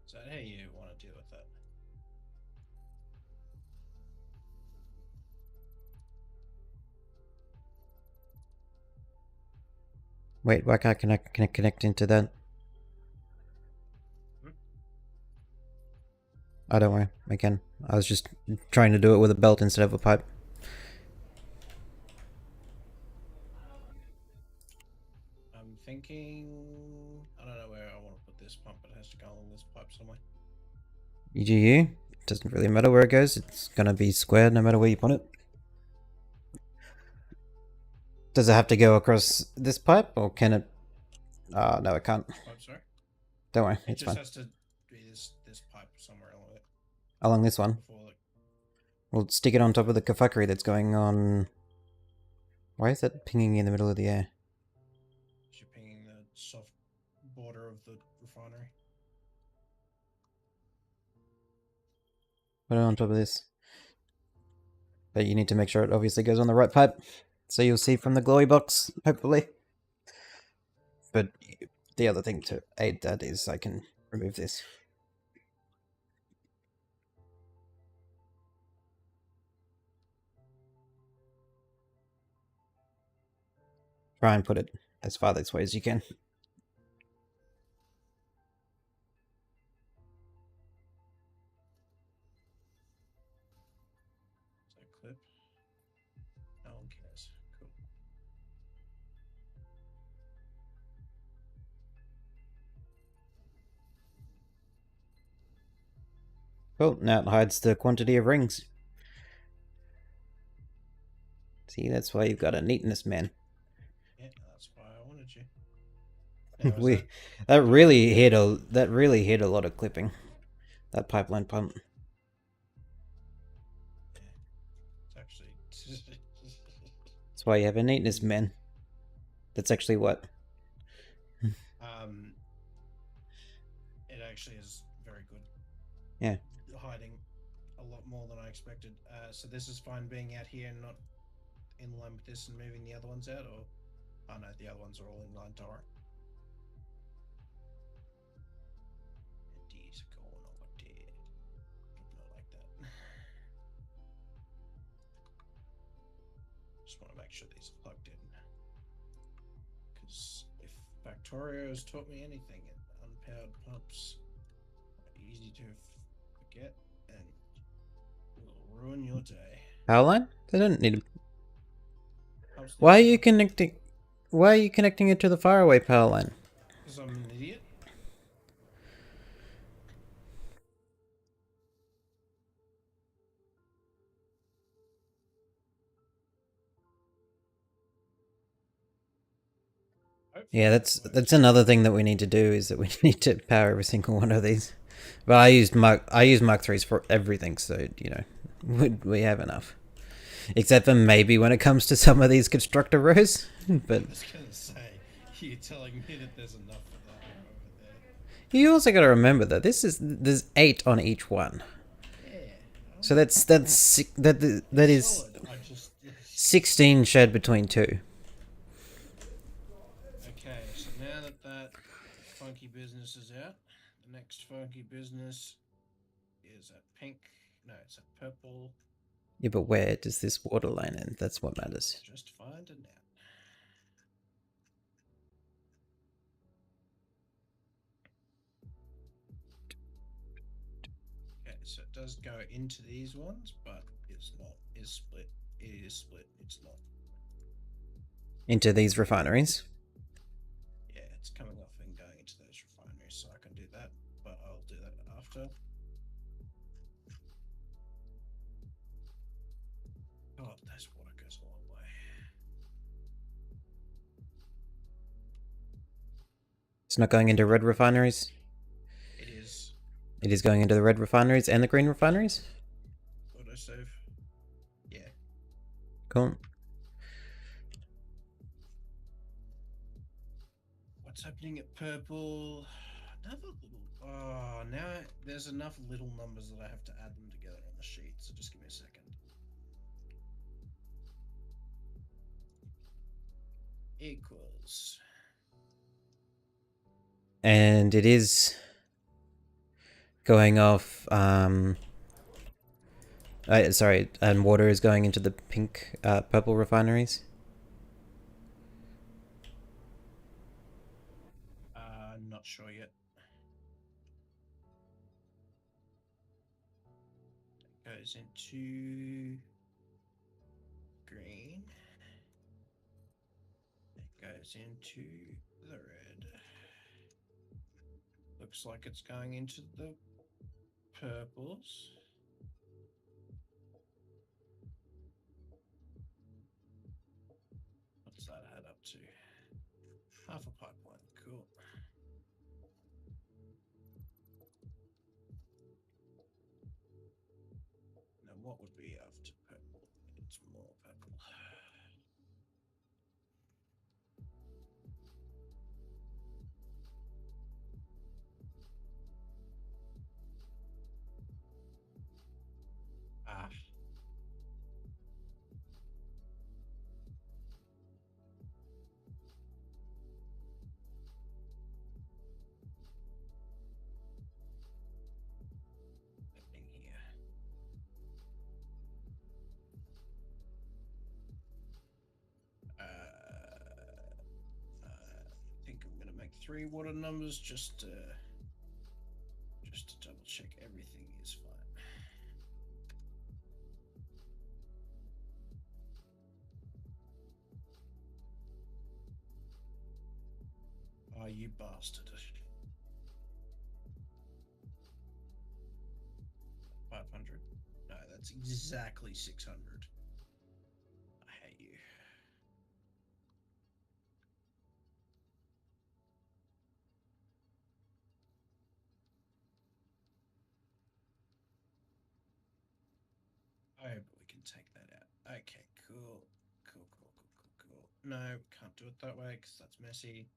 Is that how you want to deal with that? Wait, why can't I connect into that? Oh, don't worry, I can. I was just trying to do it with a belt instead of a pipe. I'm thinking. I don't know where I want to put this pump, but it has to go along this pipe somewhere. You do you. Doesn't really matter where it goes. It's gonna be square no matter where you put it. Does it have to go across this pipe, or can it? No, it can't. Pipe, sorry. Don't worry, It it's just fine. has to be this pipe somewhere along it Along this one. before like. We'll stick it on top of the kafuckery that's going on. Why is that pinging in the middle of the air? You're pinging the soft border of the refinery. Put it on top of this. But you need to make sure it obviously goes on the right pipe. So you'll see from the glowy box, hopefully. But the other thing to aid that is I can remove this. Try and put it as far this way as you can. So clip. No one cares. Cool. Cool. Now it hides the quantity of rings. See, that's why you've got a neatness man. Yeah, that's why I wanted you. Now, is We that really hit a lot of clipping. That pipeline pump. It's actually. That's why you have a neatness man. That's actually what. It actually is very good. Yeah. Hiding a lot more than I expected. So this is fine being out here and not in line with this and moving the other ones out, or oh no, the other ones are all in line. Alright. These are going over there. Not like that. Just want to make sure these are plugged in. Because if Factorio has taught me anything, unpowered pumps are easy to forget and will ruin your day. Power line? They don't need. Pumps Why are need you connecting? Why are you connecting it to the faraway power line? Because I'm an idiot. Yeah, that's another thing that we need to do is that we need to power every single one of these. But I use Mark 3s for everything, so you know we have enough. Except for maybe when it comes to some of these constructor rows. But I was gonna say, you're telling me that there's enough for that over there. you also got to remember that there's 8 on each one. Yeah. So that is Solid. I just 16 shared between 2. okay. So now that funky business is out, the next funky business is at pink. No, it's at purple. Yeah, but where does this water line end? That's what matters. Just find it out. Okay, so it does go into these ones, but it's not. Is split. It is split. It's not. Into these refineries. Yeah, it's coming off and going into those refineries, so I can do that, but I'll do that after. God, this water goes a long way. It's not going into red refineries. It is. It is going into the red refineries and the green refineries. Autosave. Yeah. Cool. What's happening at purple? Another little. Oh, now there's enough little numbers that I have to add them together on the sheet, so just give me a second. Equals. And it is going off. Sorry, and water is going into the pink, purple refineries. Not sure yet. It goes into green. It goes into the red. Looks like it's going into the purples. What's that add up to? Half a pipeline. Cool. Now, what would be after purple? It's more purple. Ah. Happening here. I think I'm gonna make 3 water numbers just to double check everything is fine. you bastard. 500. No, that's exactly 600. I hate you. Oh, but we can take that out. Okay, cool. Cool. No, can't do it that way because that's messy.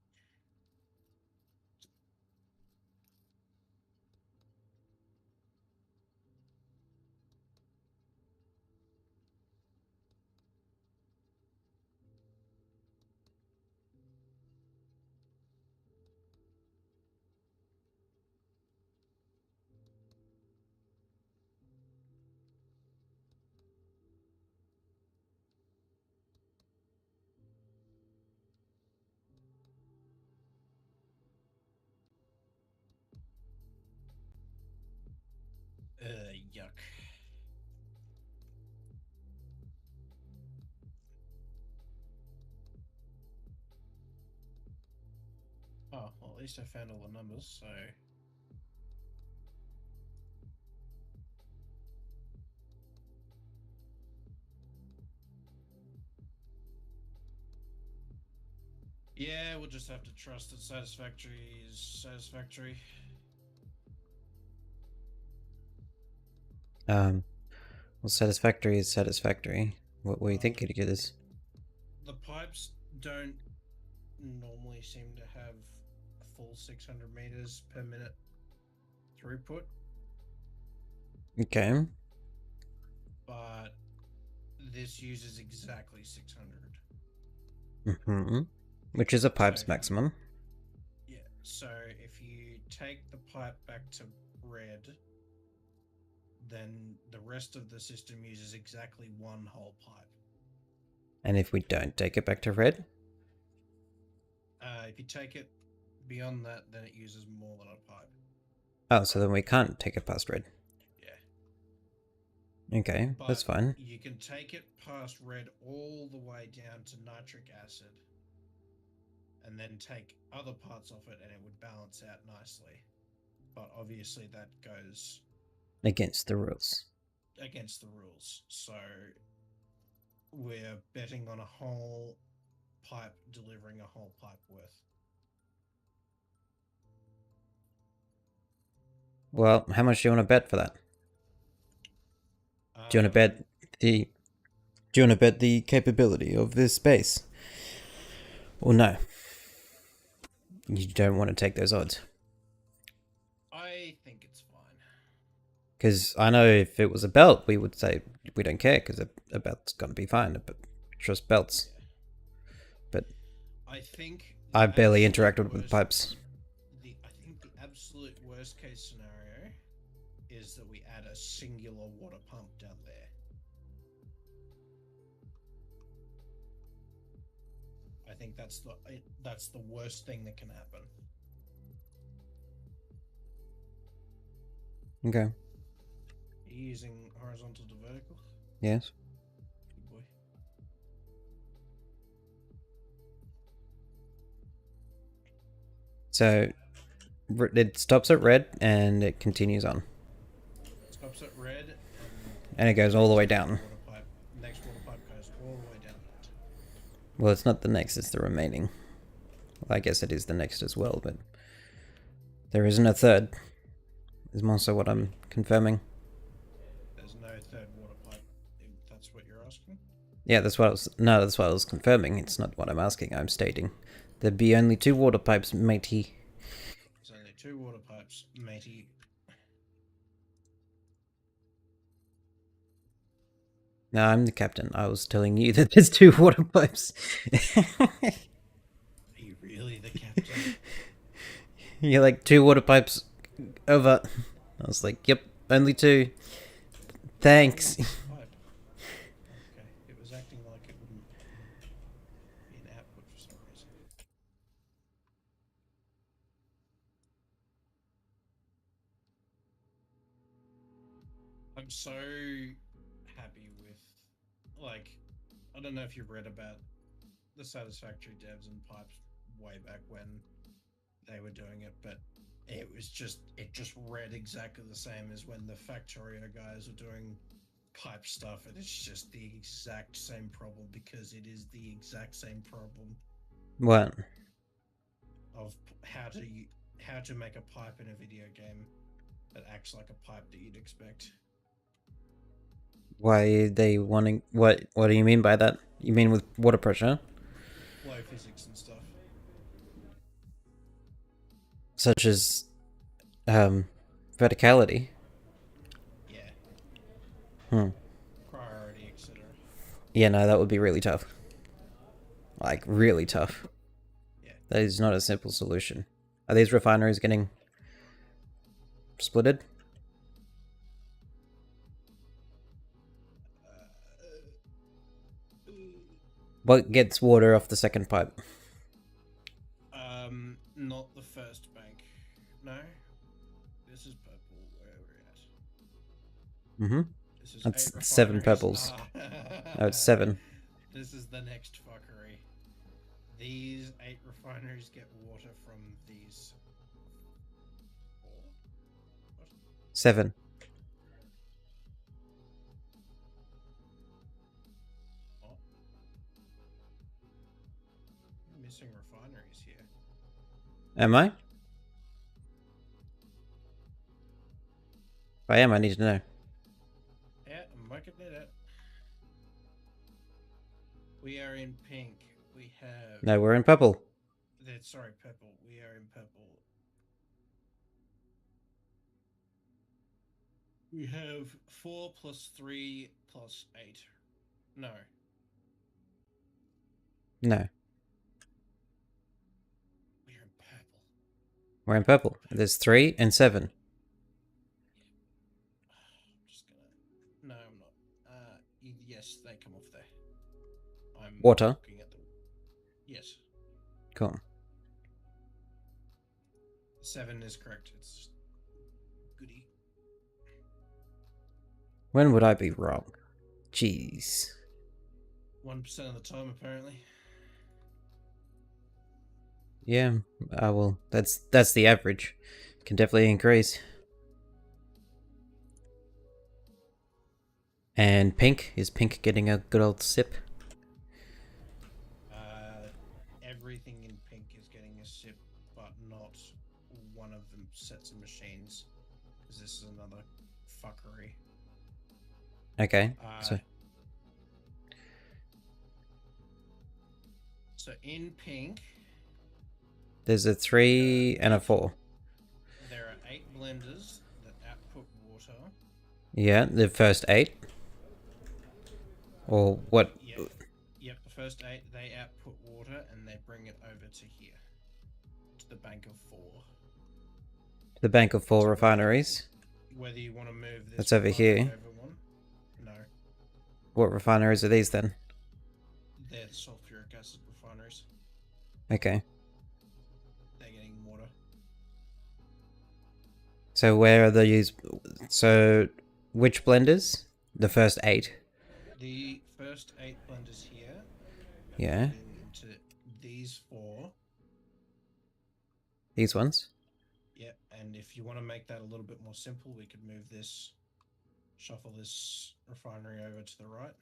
Yuck. Oh, well, at least I found all the numbers, so... Yeah, we'll just have to trust that satisfactory is satisfactory. Well, satisfactory is satisfactory. What were you thinking of this? The pipes don't normally seem to have a full 600 meters per minute throughput, Okay. but this uses exactly 600. Mm-hmm. Which is a pipe's So- maximum. Yeah, so if you take the pipe back to red, then the rest of the system uses exactly one whole pipe. And if we don't take it back to red? If you take it beyond that, then it uses more than a pipe. Oh, so then we can't take it past red. Yeah. Okay, But that's fine. you can take it past red all the way down to nitric acid, and then take other parts off it, and it would balance out nicely. But obviously, that goes Against the rules. against the rules. So we're betting on a whole pipe delivering a whole pipe worth. Well, how much do you want to bet for that? Do you want to bet the... Do you want to bet the capability of this space? Or no? You don't want to take those odds. I think it's fine. Because I know if it was a belt, we would say we don't care because a belt's going to be fine. But trust belts. But I think I the barely absolute interacted with worst- pipes. I think the absolute worst case scenario is that we add a singular water pump down there. I think that's the worst thing that can happen. Okay. Are you using horizontal to vertical? Yes. Good boy. So it stops at red and it continues on. Stops at red And it goes all the way down. water pipe. Next water pipe goes all the way down that. Well, it's not the next, it's the remaining. Well, I guess it is the next as well, but there isn't a third. Is also what I'm confirming. There's no third water pipe, if that's what you're asking. Yeah, that's what I was. No, that's what I was confirming. It's not what I'm asking. I'm stating there'd be only 2 water pipes, matey. There's only 2 water pipes, matey. No, I'm the captain. I was telling you that there's 2 water pipes. Are you really the captain? You're like 2 water pipes over. I was like, yep, only 2. Thanks. Pipe. Okay, it was acting like it wouldn't be an output for some reason. I'm so happy with, like, I don't know if you've read about the Satisfactory devs and pipes way back when, they were doing it, but it just read exactly the same as when the Factorio guys were doing pipe stuff, and it's just the exact same problem because it is the exact same problem What? of how to make a pipe in a video game that acts like a pipe that you'd expect. Why are they wanting... What do you mean by that? You mean with water pressure? Flow physics and stuff. Such as... verticality? Yeah. Hmm. Priority, etc. Yeah, no, that would be really tough. Like, really tough. Yeah. That is not a simple solution. Are these refineries getting... splitted? What gets water off the second pipe? Not the first bank. No. This is purple. Where are we at? Mm-hmm. This is That's 8 7 refineries. pebbles. Ah. No, it's 7. This is the next fuckery. These 8 refineries get water from these 4. What? 7. What? You're missing refineries here. Am I? If I am, I need to know. Yeah, I'm working it out. We are in pink. We have... No, we're in purple. Sorry, purple. We are in purple. We have 4 plus 3 plus 8. No. No, We are in purple. we're in purple. There's 3 and 7. I'm just gonna... No, I'm not. Yes, they come off there. I'm Water? looking at them. Yes. Cool. 7 is correct. It's goody. When would I be wrong? Jeez. 1% of the time, apparently. Yeah, well, that's the average. Can definitely increase. And pink? Is pink getting a good old sip? Everything in pink is getting a sip, but not one of them sets of machines. Because this is another fuckery. Okay, So in pink, there's a 3 and a 4. there are 8 blenders that output water. Yeah, the first 8. Or what? Yep, the first 8, they output water and they bring it over to here. To the bank of 4. The bank of 4 refineries. Whether you want to move this That's over refinery here. over one. No, What refineries are these then? they're the sulfuric acid refineries. Okay. They're getting water. So where are these? So which blenders? The first 8. The first 8 blenders here. are Yeah. feeding into these 4. These ones. Yep, and if you want to make that a little bit more simple, we could move this, shuffle this refinery over to the right.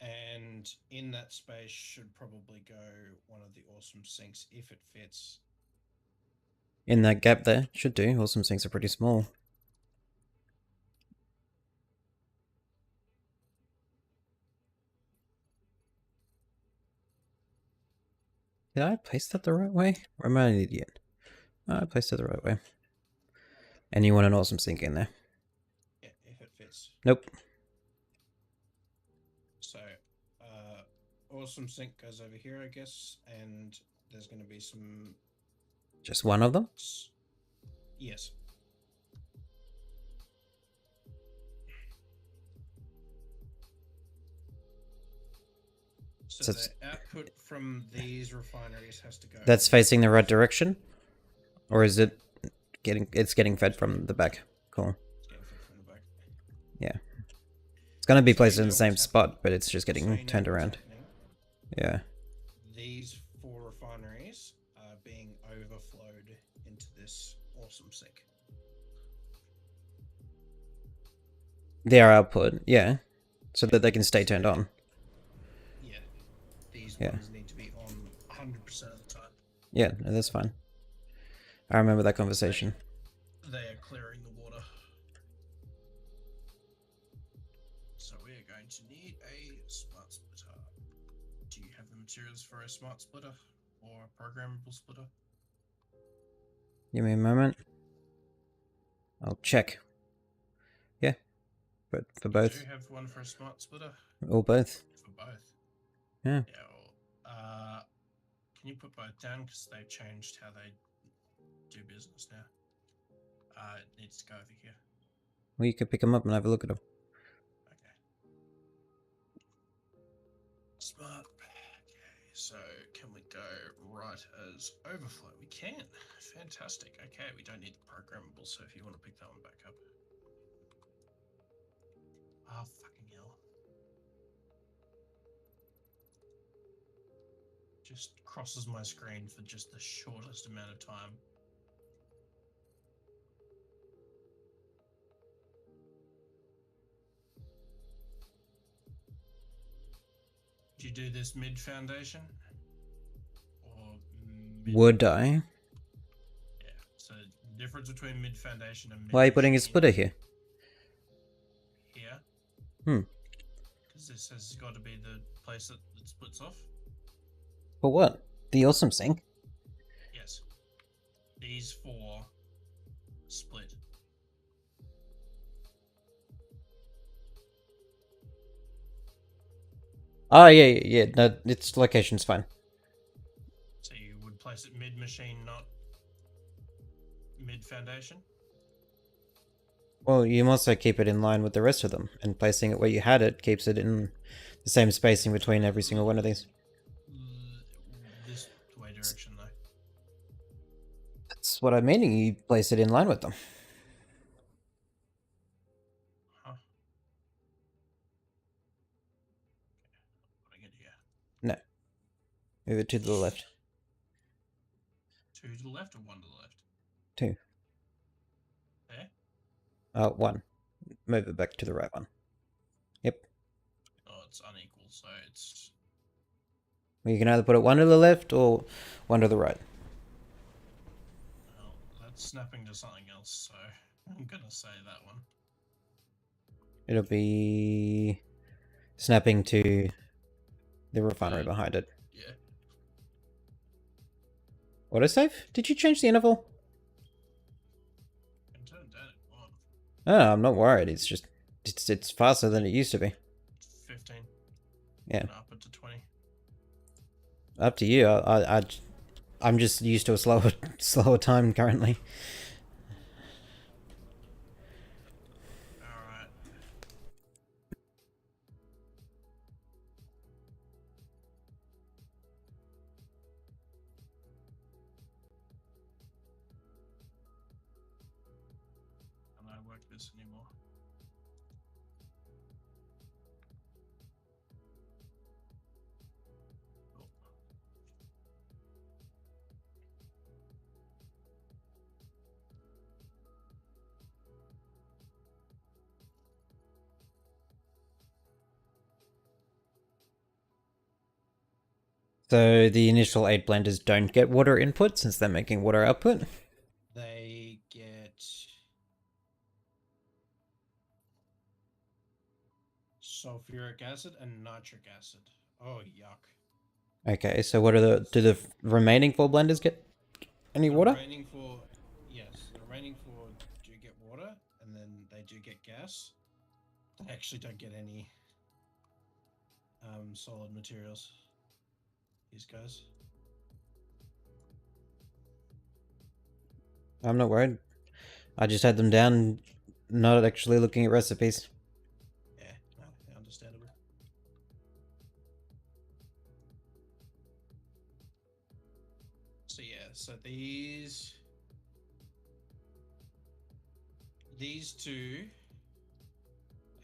And in that space should probably go one of the awesome sinks if it fits. In that gap there. Should do. Awesome sinks are pretty small. Did I place that the right way? Or am I an idiot? No, I placed it the right way. And you want an awesome sink in there? Yeah, if it fits. Nope. So, awesome sink goes over here, I guess, and there's going to be some... Just one of them? Yes. So So the output from these refineries has to go... That's facing the right direction? Or is it getting... It's getting fed from the back. Cool. It's getting fed from the back. Yeah. It's gonna be So placed you in know the same what's spot, but it's just So getting you know turned what's around. happening. Yeah. These 4 refineries are being overflowed into this awesome sink. Their output, yeah. So that they can stay turned on. Yeah. These Yeah. ones need to be on 100% of the time. Yeah, no, that's fine. I remember that conversation. They are clearing the water. So we are going to need a smart splitter. Do you have the materials for a smart splitter or a programmable splitter? Give me a moment. I'll check. Yeah. But for You both. do have one for a smart splitter? Or both. For both? Yeah. Yeah, well, can you put both down? Because they've changed how they do business now. It needs to go over here. Well, you could pick them up and have a look at them. Okay. Smart. Okay, so can we go right as overflow? We can. Fantastic. Okay, we don't need the programmable, so if you want to pick that one back up. Oh, fucking hell. Just crosses my screen for just the shortest amount of time. Do you do this mid foundation? Or mid Would I? Yeah, so the difference between mid foundation and mid Why are you putting a machine splitter here? here. Hmm. Because this has got to be the place that it splits off. For what? The awesome sink? Yes. These 4 split. Oh, yeah. No, its location's fine. So you would place it mid machine, not mid foundation? Well, you must also keep it in line with the rest of them, and placing it where you had it keeps it in the same spacing between every single one of these. This way direction, though. That's what I'm meaning. You place it in line with them. Huh? Putting it here. No. Move it to the left. 2 to the left or 1 to the left? 2. There? 1. Move it back to the right one. Yep. Oh, it's unequal, so it's... Well, you can either put it 1 to the left or 1 to the right. Well, that's snapping to something else, so I'm going to say that one. It'll be snapping to the refinery behind it. Yeah. Autosave? Did you change the interval? I can turn it down if you want. Oh, I'm not worried. It's just it's faster than it used to be. 15. Yeah. And up it to 20. Up to you. I'm just used to a slower time currently. Alright. Can I work this anymore? Cool. So the initial 8 blenders don't get water input since they're making water output. They get sulfuric acid and nitric acid. Oh, yuck. Okay, so what are do the remaining 4 blenders get any water? The remaining 4, yes, the remaining 4 do get water, and then they do get gas. They actually don't get any solid materials. These guys. I'm not worried. I just had them down, not actually looking at recipes. Yeah, no, understandable. So yeah, so these 2,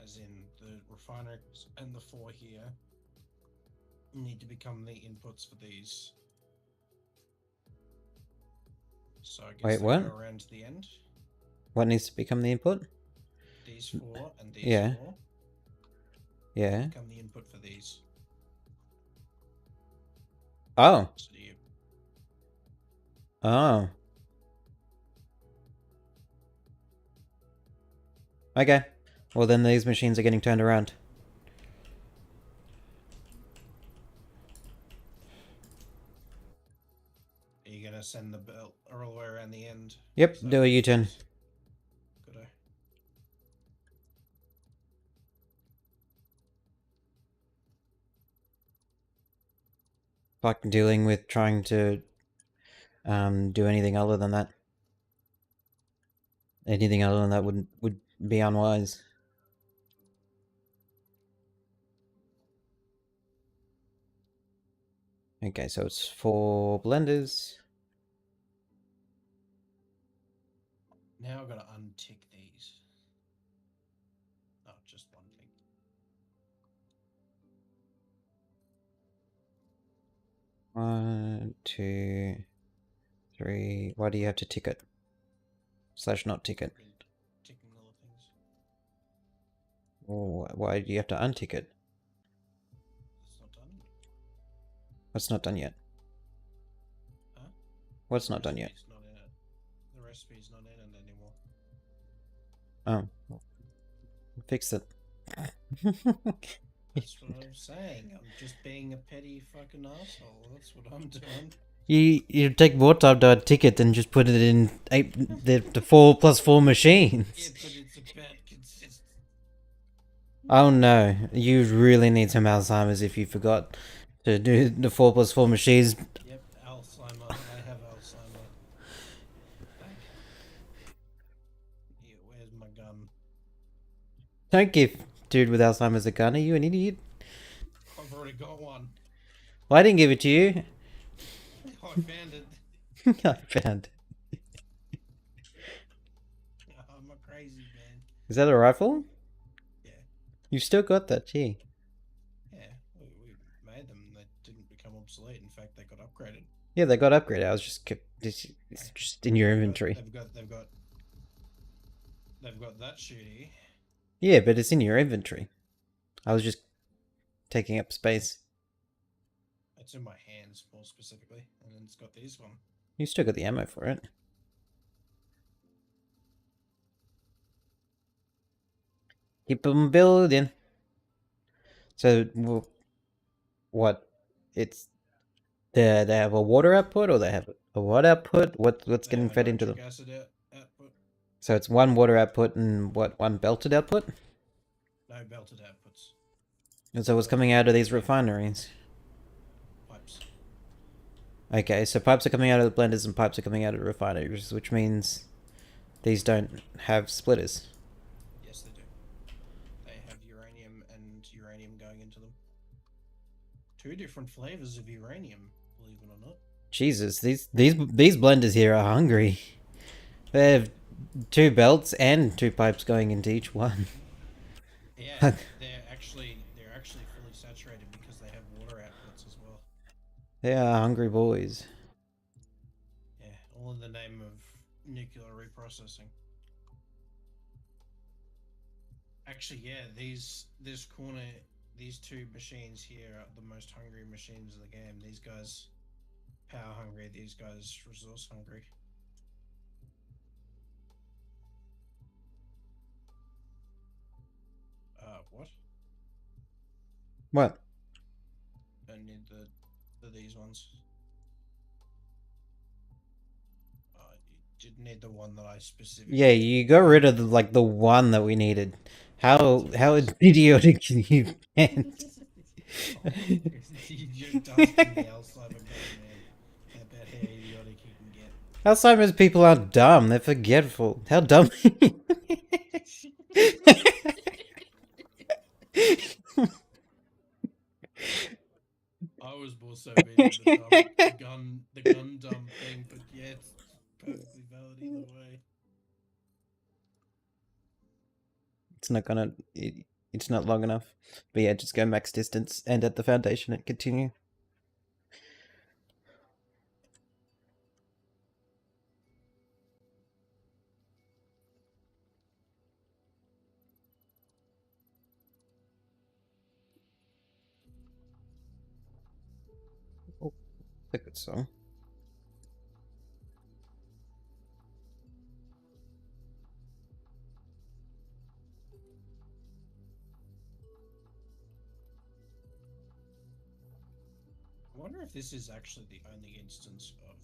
as in the refineries and the 4 here need to become the inputs for these. So I guess Wait, they what? go around to the end. What needs to become the input? These 4 and these Yeah. 4 Yeah. become the input for these. Oh. So you, Oh. Okay. Well, then these machines are getting turned around. are you gonna send the belt all the way around the end? Yep, Is that do a what it U-turn. is? Good. Fuck dealing with trying to do anything other than that. Anything other than that would be unwise. Okay, so it's 4 blenders. Now I've got to untick these. Oh, just one thing. One, 2, 3. Why do you have to tick it? Slash not tick it. Been ticking little things. Oh, why do you have to untick it? It's not done. What's not done yet? Huh? What's not done yet? Recipe's not in it. The recipe's not in it anymore. Oh. Fix it. That's what I'm saying. I'm just being a petty fucking asshole. That's what I'm doing. You take more time to untick it than just put it in the 4 plus 4 machines. Yeah, but it's a bad consistent. Oh no, you really need some Alzheimer's if you forgot to do the 4 plus 4 machines. Yep, Alzheimer. I have Alzheimer. Thank you. Where's my gun? Don't give dude with Alzheimer's a gun, are you an idiot? I've already got one. Well, I didn't give it to you. I found it. I found it. I'm a crazy man. Is that a rifle? Yeah. You've still got that, gee. Yeah, we made them. They didn't become obsolete. In fact, they got upgraded. Yeah, they got upgraded. I was just it's just in your inventory. They've got that shooty. Yeah, but it's in your inventory. I was just taking up space. It's in my hands more specifically, and then it's got this one. You still got the ammo for it. Keep them building. So, what? It's they have a water output, or they have a what output? What's They getting have fed an into them? electric acid output. So it's one water output and what? One belted output. No belted outputs. And so what's coming out of these refineries? Pipes. Okay, so pipes are coming out of the blenders and pipes are coming out of the refineries, which means these don't have splitters. Yes, they do. They have uranium and uranium going into them. 2 different flavors of uranium, believe it or not. Jesus, these blenders here are hungry. They have 2 belts and 2 pipes going into each one. Yeah, they're actually fully saturated because they have water outputs as well. They are hungry boys. Yeah, all in the name of nuclear reprocessing. Actually, yeah, this corner, these 2 machines here are the most hungry machines in the game. These guys power hungry, these guys resource hungry. What? What? I need these ones. You did need the one that I specifically. Yeah, you got rid of the one that we needed. How idiotic can you get? You're dusting the Alzheimer man about how idiotic you can get. Alzheimer's people aren't dumb, they're forgetful. How dumb I was more so being the gun dumb thing, but yeah, it's perfectly valid either way. It's not gonna it's not long enough. But yeah, just go max distance, end at the foundation and continue. Oh, a good song. I wonder if this is actually the only instance of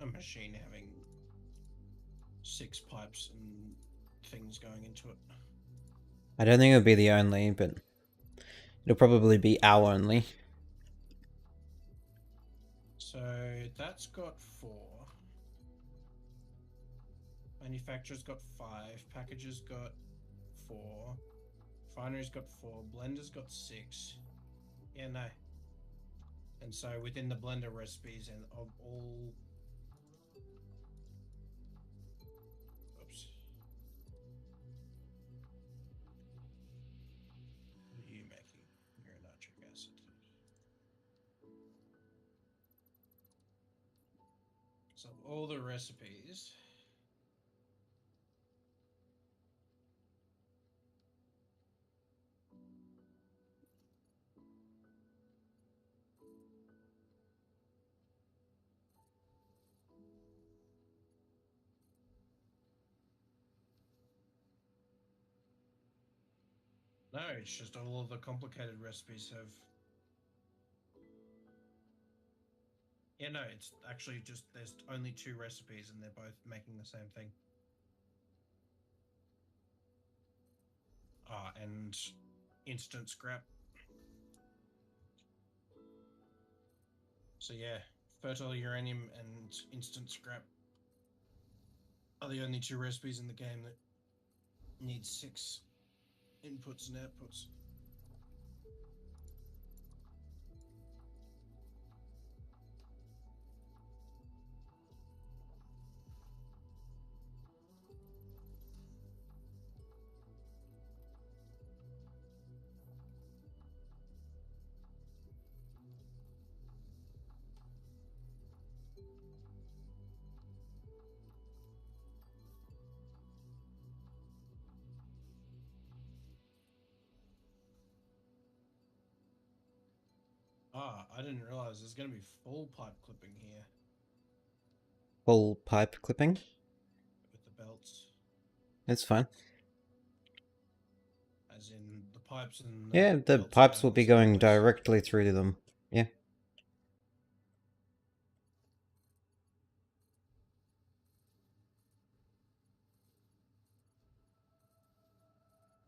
a machine having 6 pipes and things going into it. I don't think it'll be the only, but it'll probably be our only. So that's got 4. Manufacturer's got 5. Packager's got 4. Refinery's got 4. Blender's got 6. Yeah, no. And so within the blender recipes and of all... Oops. What are you making? You're a nitric acid. So all the recipes... No, it's just all of the complicated recipes have... Yeah, no, it's actually just there's only 2 recipes and they're both making the same thing. Ah, and instant scrap. So yeah, fertile uranium and instant scrap are the only 2 recipes in the game that need 6 inputs and outputs. Ah, I didn't realize there's going to be full pipe clipping here Full pipe clipping. with the belts, It's fine. as in the pipes and Yeah, the belts are pipes going will the be same going place. directly through to them. Yeah.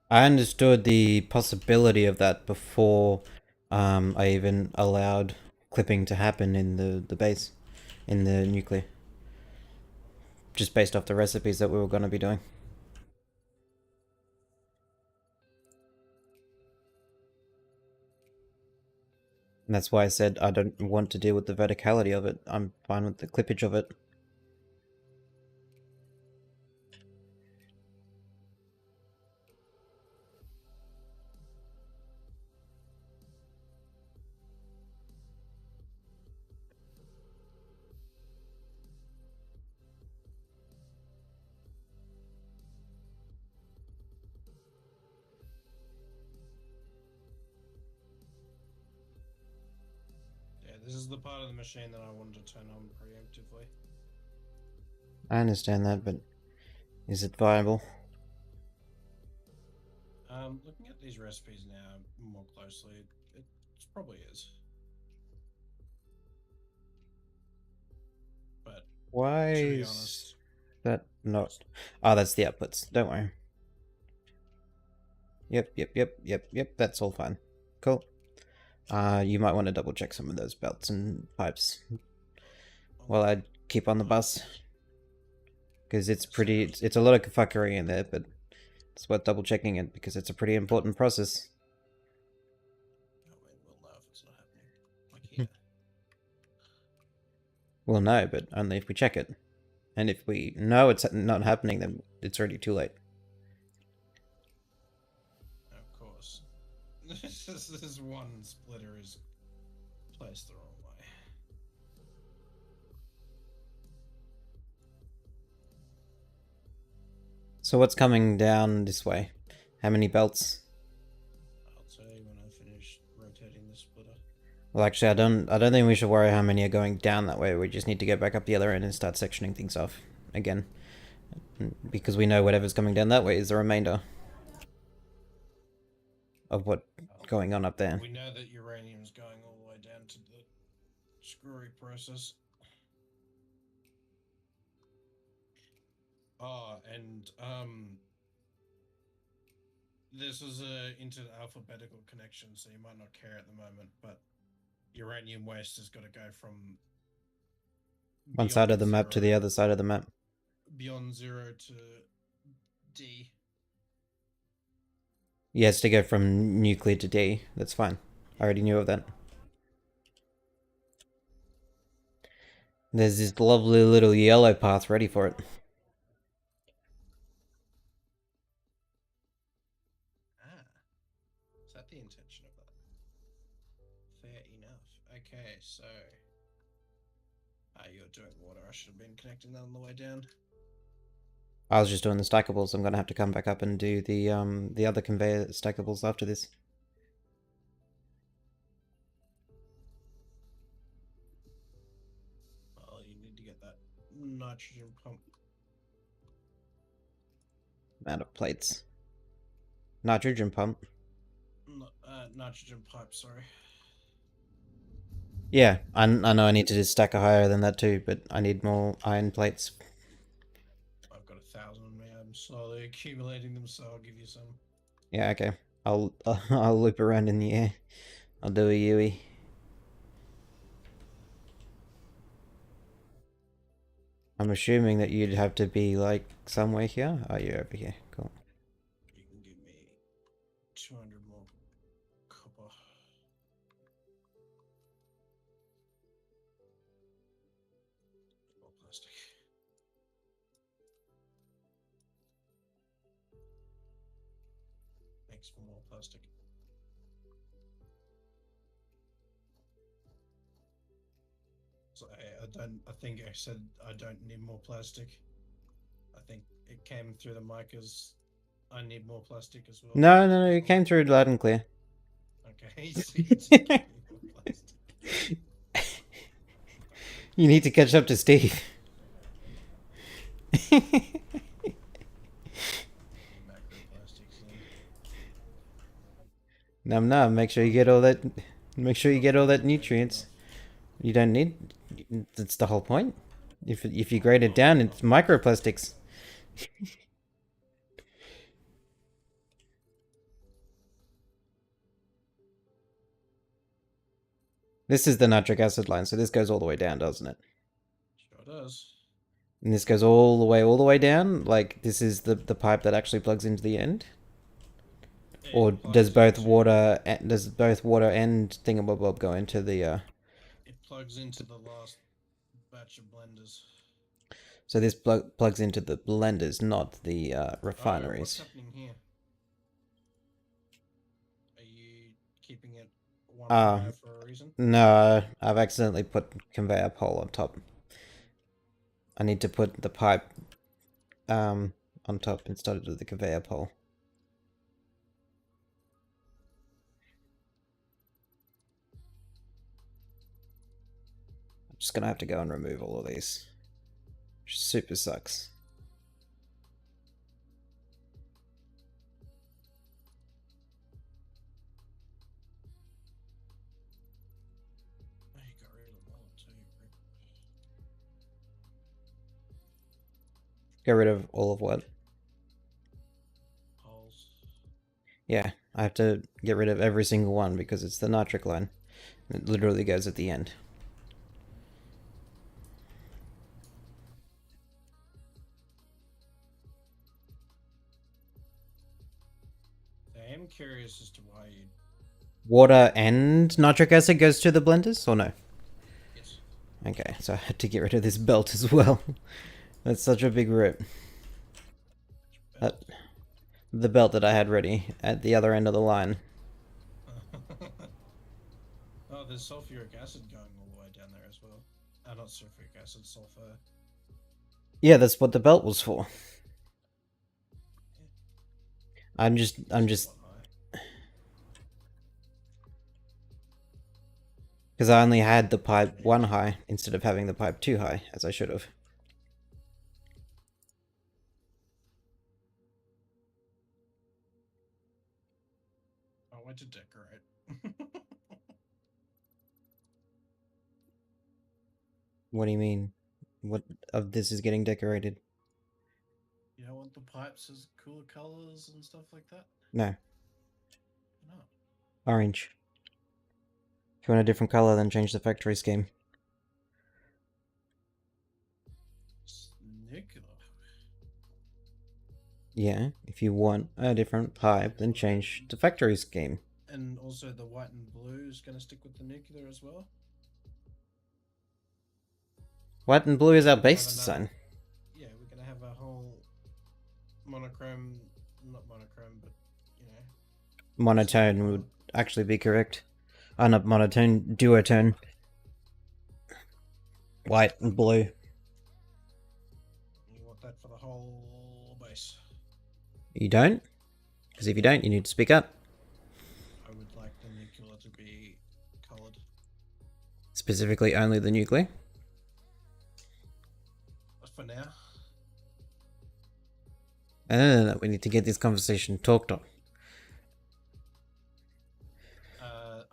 I understood the possibility of that before I even allowed clipping to happen in the base, in the nuclear. Just based off the recipes that we were going to be doing. And that's why I said I don't want to deal with the verticality of it. I'm fine with the clippage of it. Yeah, this is the part of the machine that I wanted to turn on preemptively. I understand that, but is it viable? Looking at these recipes now more closely, it probably is. But Why to be is honest, that not... Oh, that's the outputs. Don't worry. Yep. That's all fine. Cool. You might want to double check some of those belts and pipes while I keep on the bus. Because it's pretty... It's a lot of fuckery in there, but it's worth double checking it because it's a pretty important process. oh, wait, we'll know if it's not happening. Like here. We'll know, but only if we check it. And if we know it's not happening, then it's already too late. This one splitter is placed the wrong way. So what's coming down this way? How many belts? I'll tell you when I finish rotating the splitter. Well, actually, I don't think we should worry how many are going down that way. We just need to get back up the other end and start sectioning things off again, because we know whatever's coming down that way is the remainder of what's going on up there. We know that uranium's going all the way down to the screwy process. Oh, and this is into the alphabetical connection, so you might not care at the moment, but uranium waste has got to go from One side of the map to the other side of the map. beyond 0 to D. Yes, to go from nuclear to D. That's fine. I already knew of that. There's this lovely little yellow path ready for it. Is that the intention of that? Fair enough. Okay, so you're doing water. I should have been connecting that on the way down. I was just doing the stackables. I'm gonna have to come back up and do the other conveyor stackables after this. Well, you need to get that nitrogen pump. Amount of plates. Nitrogen pump. Nitrogen pipe, sorry. Yeah, I know I need to stack a higher than that too, but I need more iron plates. I've got 1,000 on me. I'm slowly accumulating them, so I'll give you some. Yeah, okay. I'll loop around in the air. I'll do a Yui. I'm assuming that you'd have to be like somewhere here. Oh, you're over here. Cool. You can give me 200 more copper. More plastic. Thanks for more plastic. So I think I said I don't need more plastic. I think it came through the mic as I need more plastic as well. No, it came through loud and clear. Okay, so you just give me more plastic. You need to catch up to Steve. Macroplastics in. Num, make sure you get all that. Make sure you get all that nutrients. You don't need. That's the whole point. If you grade it down, it's microplastics. This is the nitric acid line, so this goes all the way down, doesn't it? Sure does. And this goes all the way down. Like this is the pipe that actually plugs into the end. Or does both water and thingamabob go into the? It plugs into the last batch of blenders. So this plugs into the blenders, not the What's refineries. happening here? Are you keeping it one Ah. wire for a reason? No, I've accidentally put conveyor pole on top. I need to put the pipe on top instead of the conveyor pole. I'm just gonna have to go and remove all of these. Which super sucks. Oh, you got rid of them all too. Get rid of all of what? Holes. Yeah, I have to get rid of every single one because it's the nitric line. It literally goes at the end. I am curious as to why you. Water and nitric acid goes to the blenders, or no? Yes. Okay, so I had to get rid of this belt as well. That's such a big rip. The belt that I had ready at the other end of the line. there's sulfuric acid going all the way down there as well. Not sulfuric acid, sulfur. Yeah, that's what the belt was for. I'm just One high. because I only had the pipe 1 high instead of having the pipe 2 high, as I should have. I went to decorate. What do you mean? What of this is getting decorated? You don't want the pipes as cooler colors and stuff like that? No, No. orange. If you want a different color, then change the factory scheme. Nicola. Yeah, if you want a different pipe, then change the factory scheme. And also the white and blue is going to stick with the nuclear as well? White and blue is our base Have design. Yeah, we're going to have a whole monochrome, not monochrome, but, you know. Monotone would actually be correct. Not monotone, duotone. White and blue. You want that for the whole base? You don't? Because if you don't, you need to speak up. I would like the nuclear to be coloured. Specifically only the nuclear. For now. No, we need to get this conversation talked on.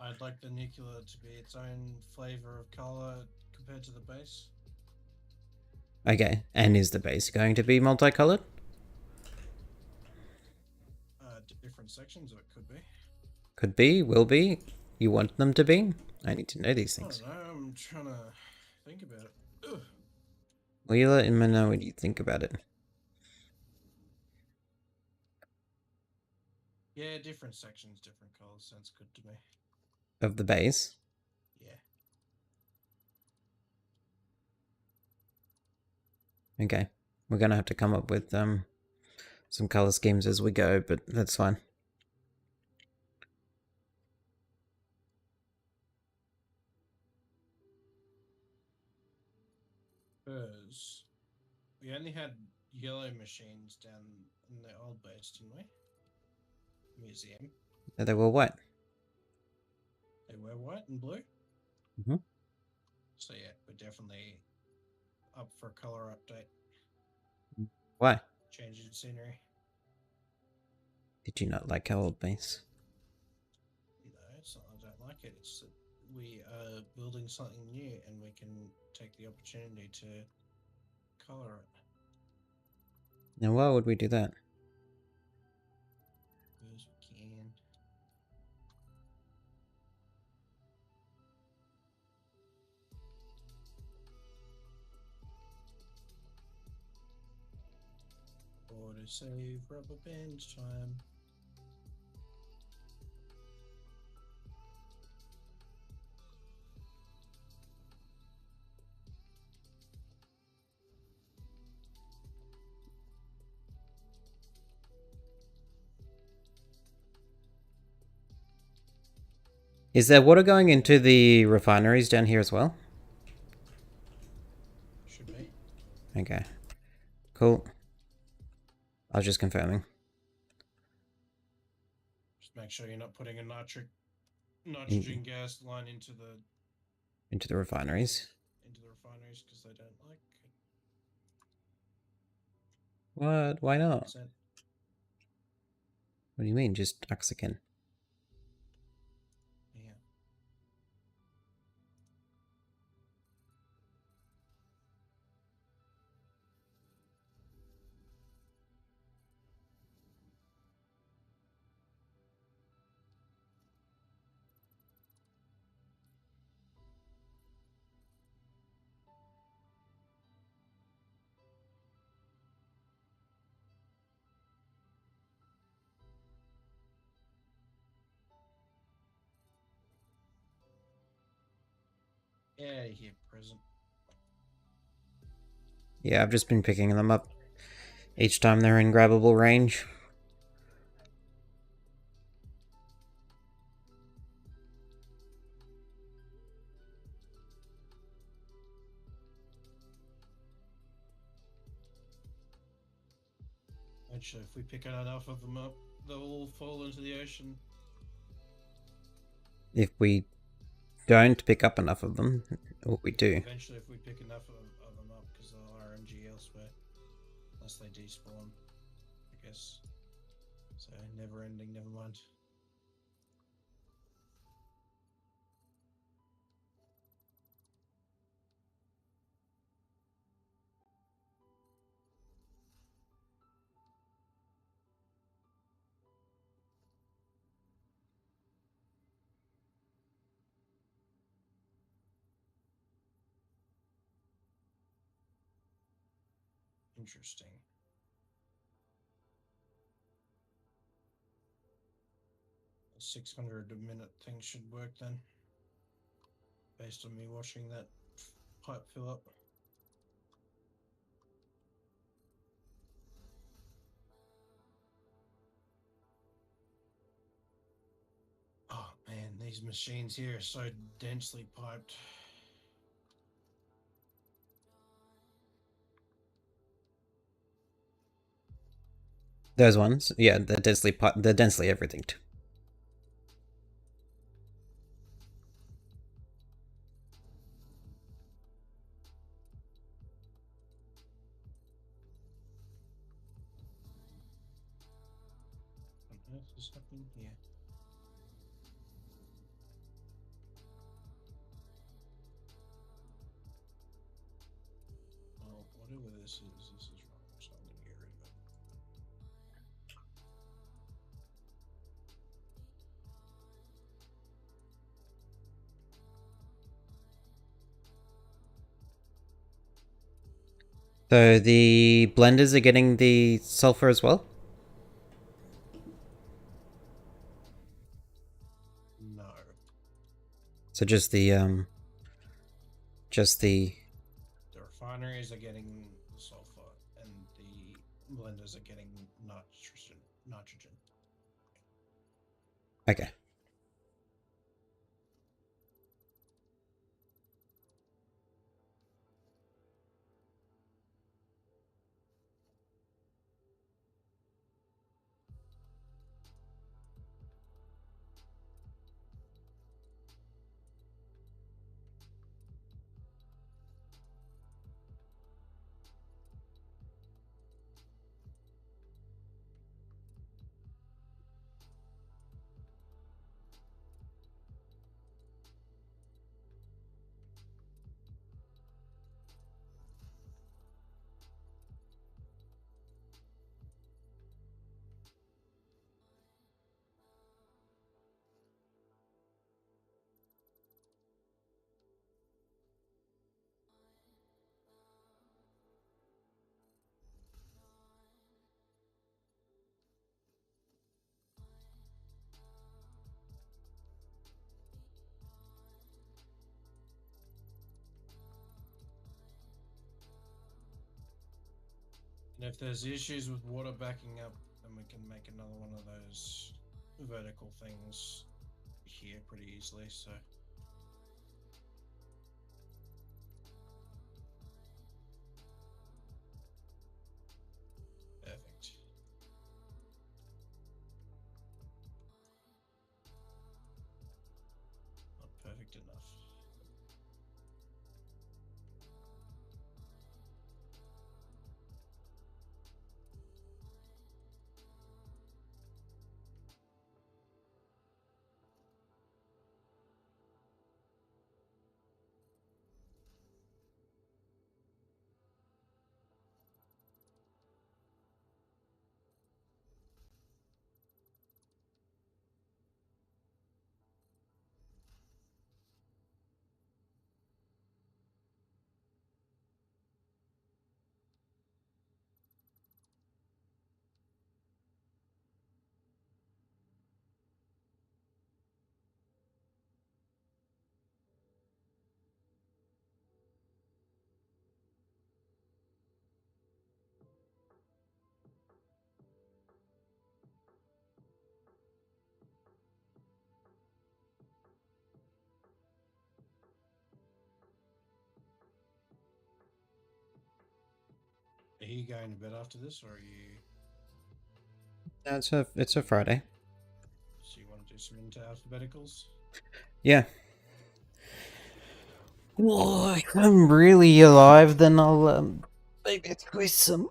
I'd like the nuclear to be its own flavour of colour compared to the base. Okay, and is the base going to be multicolored? Different sections, or it could be. Could be, will be. You want them to be? I need to know these things. I don't know, I'm trying to think about it. Ugh. Will you let me know what you think about it? Yeah, different sections, different colours. Sounds good to me. Of the base? Yeah. Okay. We're gonna have to come up with some color schemes as we go, but that's fine. Because we only had yellow machines down in the old base, didn't we? Museum. They were white. They were white and blue? Mhm. So yeah, we're definitely up for a colour update. Why? Changing scenery. Did you not like our old base? No, it's not I don't like it. It's that we are building something new and we can take the opportunity to colour it. Now why would we do that? Because we can. Auto save rubber band time. Is there water going into the refineries down here as well? Should be. Okay. Cool. I was just confirming. Just make sure you're not putting a nitrogen gas line into the refineries. refineries because they don't like it. What? Why not? Consent. What do you mean? Just oxygen? Yeah. Yeah, here, present. Yeah, I've just been picking them up each time they're in grabbable range. Eventually, if we pick enough of them up, they'll all fall into the ocean. If we don't pick up enough of them, what we do? Eventually, if we pick enough of them up, because they'll RNG elsewhere. Unless they despawn, I guess. So, never ending, never mind. Interesting. A 600 a minute thing should work then. Based on me watching that pipe fill up. Oh man, these machines here are so densely piped. Those ones, yeah, they're densely everything. What on earth is happening here? Well, whatever this is wrong, so I'm gonna get rid of it. So the blenders are getting the sulfur as well? No. So just the The refineries are getting sulfur, and the blenders are getting nitrogen. okay. And if there's issues with water backing up, then we can make another one of those vertical things here pretty easily, so. Perfect. Not perfect enough. Are you going to bed after this, or are you No, it's a Friday. So you want to do some into alphabeticals? Yeah. Well, if I'm really alive, then I'll maybe squeeze some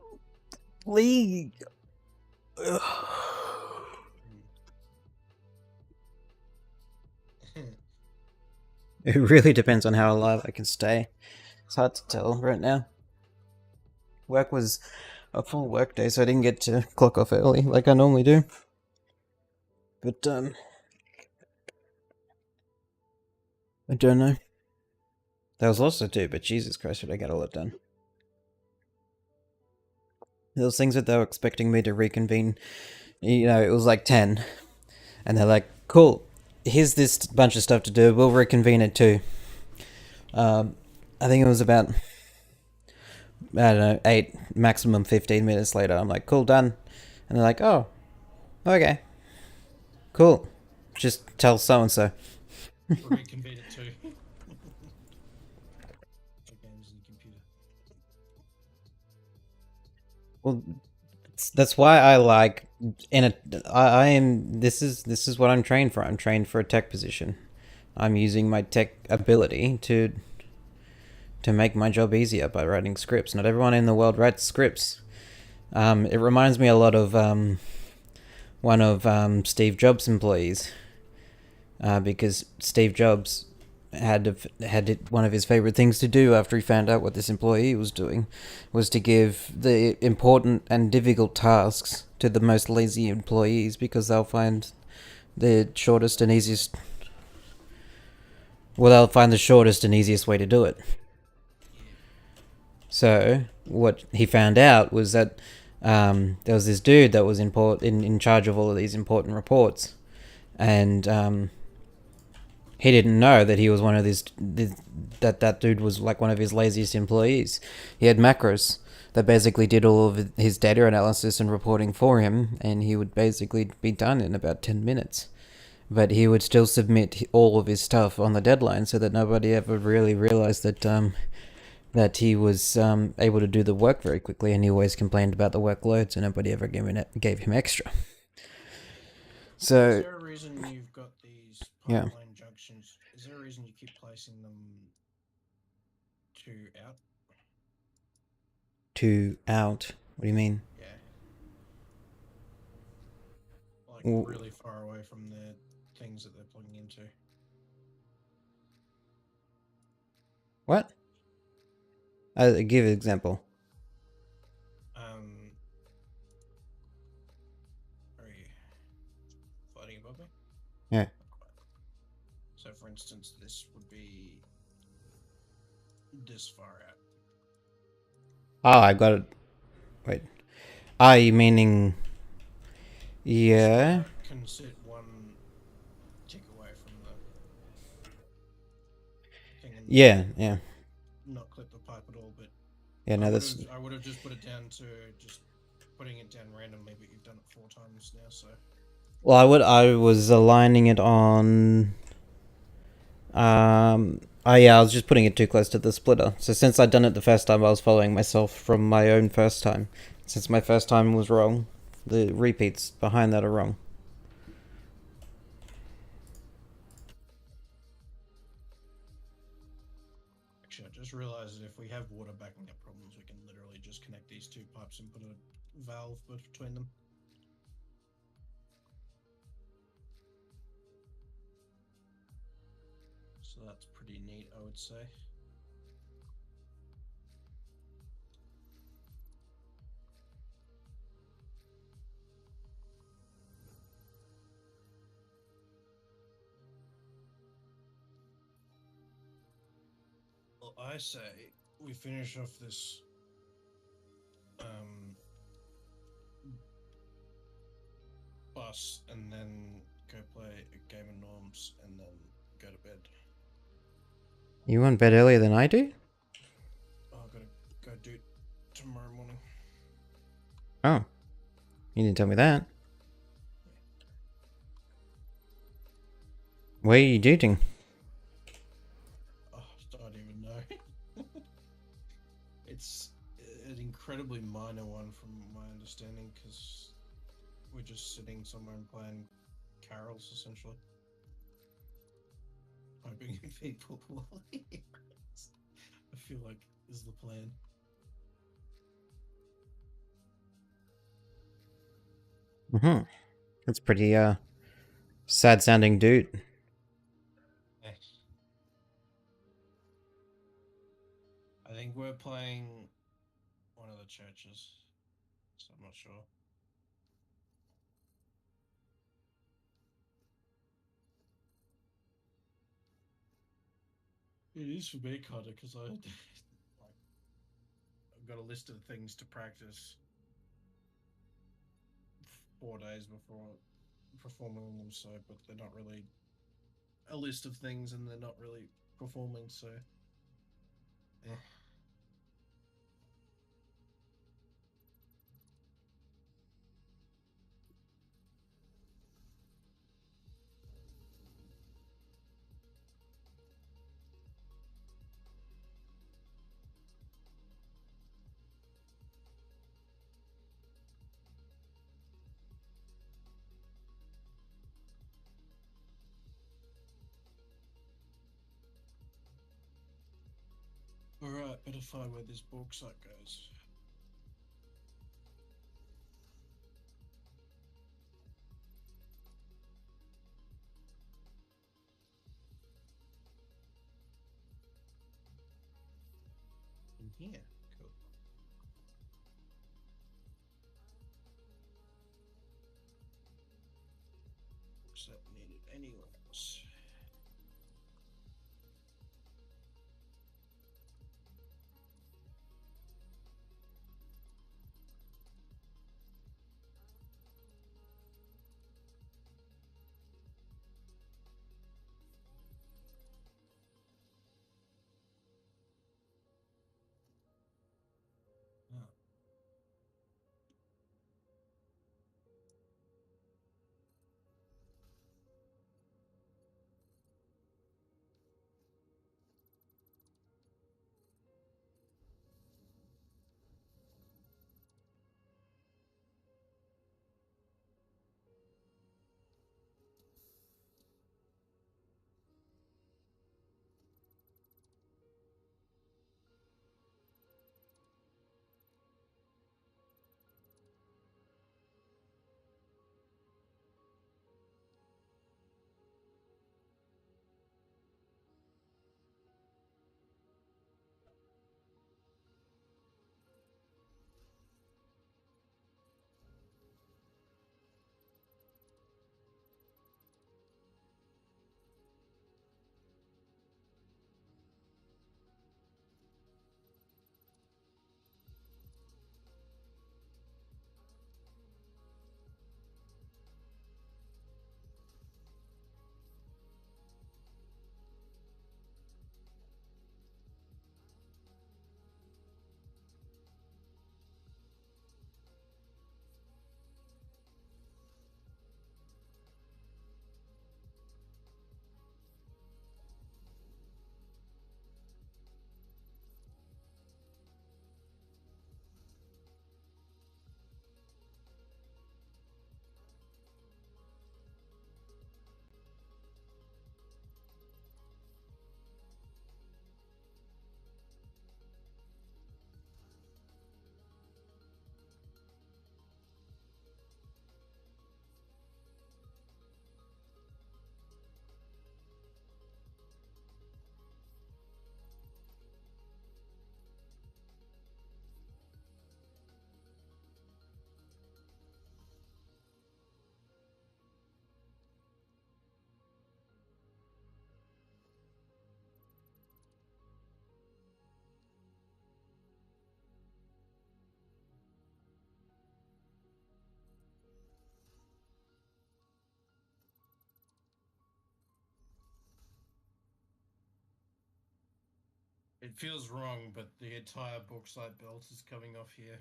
League. Ugh. It really depends on how alive I can stay. It's hard to tell right now. Work was a full work day, so I didn't get to clock off early like I normally do. But I don't know. There was lots to do, but Jesus Christ, did I get all that done? Those things that they were expecting me to reconvene, you know, it was like 10. And they're like, cool, here's this bunch of stuff to do, we'll reconvene at 2. I think it was about, I don't know, 8, maximum 15 minutes later. I'm like, cool, done. And they're like, oh, okay, cool. Just tell so-and-so. Reconvene at 2. Games in the computer. Well, that's why I like I am this is what I'm trained for. I'm trained for a tech position. I'm using my tech ability to make my job easier by writing scripts. Not everyone in the world writes scripts. It reminds me a lot of one of Steve Jobs' employees, because Steve Jobs had one of his favorite things to do after he found out what this employee was doing was to give the important and difficult tasks to the most lazy employees, because they'll find the shortest and easiest way to do it. So what he found out was that there was this dude that was in charge of all of these important reports, and he didn't know that he was one of that dude was like one of his laziest employees. He had macros that basically did all of his data analysis and reporting for him, and he would basically be done in about 10 minutes. But he would still submit all of his stuff on the deadline, so that nobody ever really realized that he was able to do the work very quickly, and he always complained about the workload, so nobody ever gave him extra. So, is there a reason you've got these pipeline junctions? Is there a reason you keep placing them 2 out? 2 out? What do you mean? Yeah. Like Well, really far away from the things that they're plugging into. what? Give an example. Are you floating above me? Yeah. So, for instance, this would be this far out. Oh, I got it. Wait. Ah, you meaning... Yeah. So I can sit 1 tick away from the thing and Yeah. not clip the pipe at all, but Yeah, no, that's... I would have just put it down to just putting it down randomly, but you've done it 4 times now, so... Well, I was aligning it on... Oh yeah, I was just putting it too close to the splitter. So since I'd done it the first time, I was following myself from my own first time. Since my first time was wrong, the repeats behind that are wrong. Actually, I just realized that if we have water backing up problems, we can literally just connect these 2 pipes and put a valve between them. So that's pretty neat, I would say. Well, I say we finish off this bus and then go play a game of Norms and then go to bed. You went bed earlier than I do? Oh, I've got to go do it tomorrow morning. Oh. You didn't tell me that. Where are you dating? Oh, I don't even know. It's an incredibly minor one from my understanding, because we're just sitting somewhere and playing carols, essentially. Hoping people will hear us. I feel like is the plan. Mm-hmm. That's pretty sad sounding dude. Eh. I think we're playing one of the churches, so I'm not sure. It is for me, kinda, because I've got a list of things to practice 4 days before performing them. So, but they're not really a list of things, and they're not really performing. So, eh. All right, better find where this bauxite goes. In here, cool. Bauxite needed anywhere else. Oh. It feels wrong, but the entire bauxite belt is coming off here.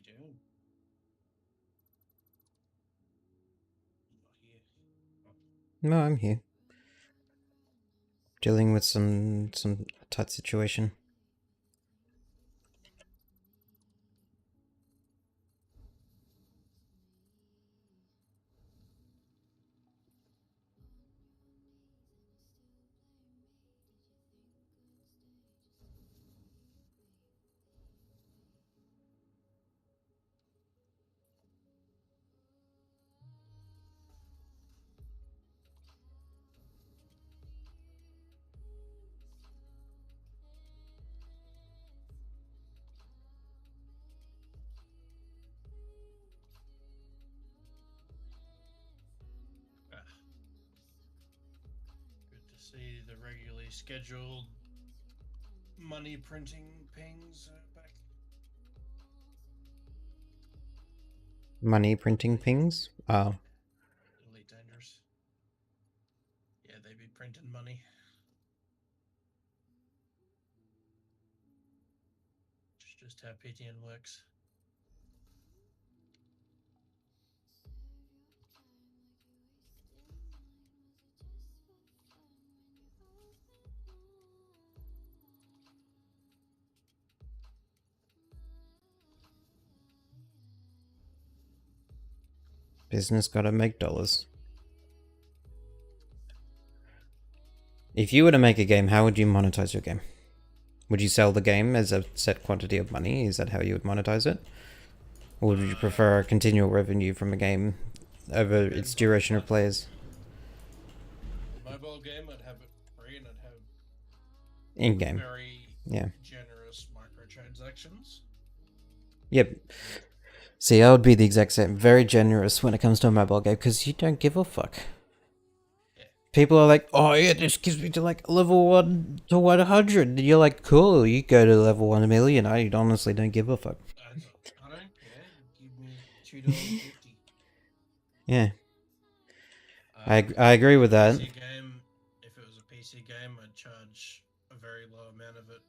you doing? Not here. Oh, No, I'm here. Dealing with some tight situation. ah. Good to see the regularly scheduled money printing pings back. Money printing pings? Oh. Elite Dangerous. Yeah, they be printing money. It's just how PTN works. Business gotta make dollars. If you were to make a game, how would you monetize your game? Would you sell the game as a set quantity of money? Is that how you would monetize it? Or would you prefer a continual revenue from a game over its duration of players? Mobile game, I'd have it free and I'd have In-game. very Yeah. generous microtransactions. Yep. See, I would be the exact same. Very generous when it comes to a mobile game because you don't give a fuck. Yeah. People are like, oh yeah, this gives me to like level 1 to 100. And you're like, cool, you go to level 1 million. I honestly don't give a fuck. I don't care. Give me $2.50. Yeah. I agree with that. PC game, if it was a PC game, I'd charge a very low amount of it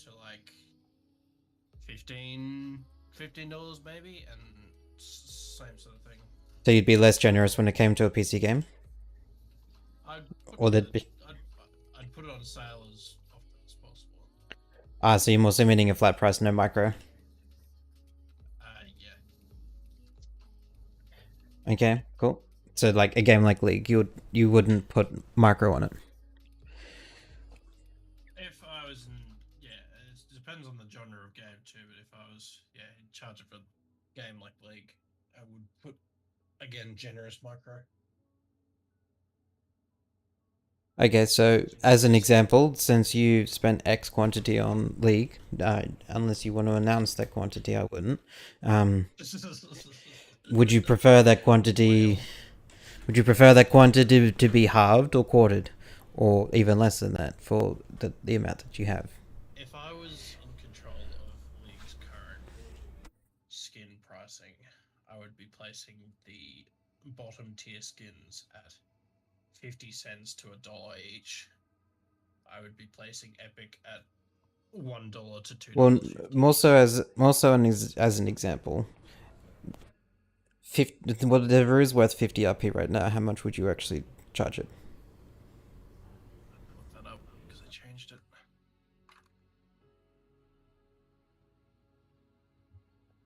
to like $15 maybe, and same sort of thing. So you'd be less generous when it came to a PC game? Or that'd be... I'd put it on sale as often as possible. Ah, so you're mostly meaning a flat price, no micro. Yeah. Okay, cool. So like a game like League, you wouldn't put micro on it. If I was in, yeah, it depends on the genre of game too. But if I was, in charge of a game like League, I would put again generous micro. Okay, so as an example, since you spent X quantity on League, unless you want to announce that quantity, I wouldn't. Would you prefer that quantity? Would you prefer that quantity to be halved or quartered, or even less than that for the amount that you have? If I was in control of League's current skin pricing, I would be placing the bottom tier skins at 50 cents to $1 each. I would be placing Epic at $1 to $2. Well, more so as an example. Whatever is worth 50 RP right now, how much would you actually charge it? Look that up because I changed it.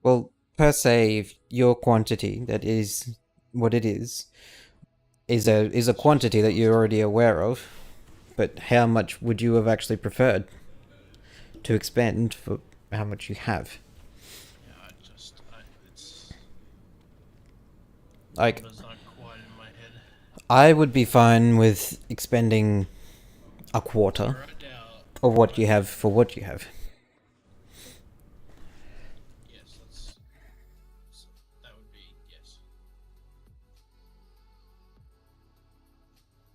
Well, per se, if your quantity, that is what it is a quantity that you're already aware of, but how much would you have actually preferred to expend for how much you have? Yeah, it's Like, numbers aren't quite in my head. I would be fine with expending a quarter Right now, of what you have for what you have. yes, that would be yes.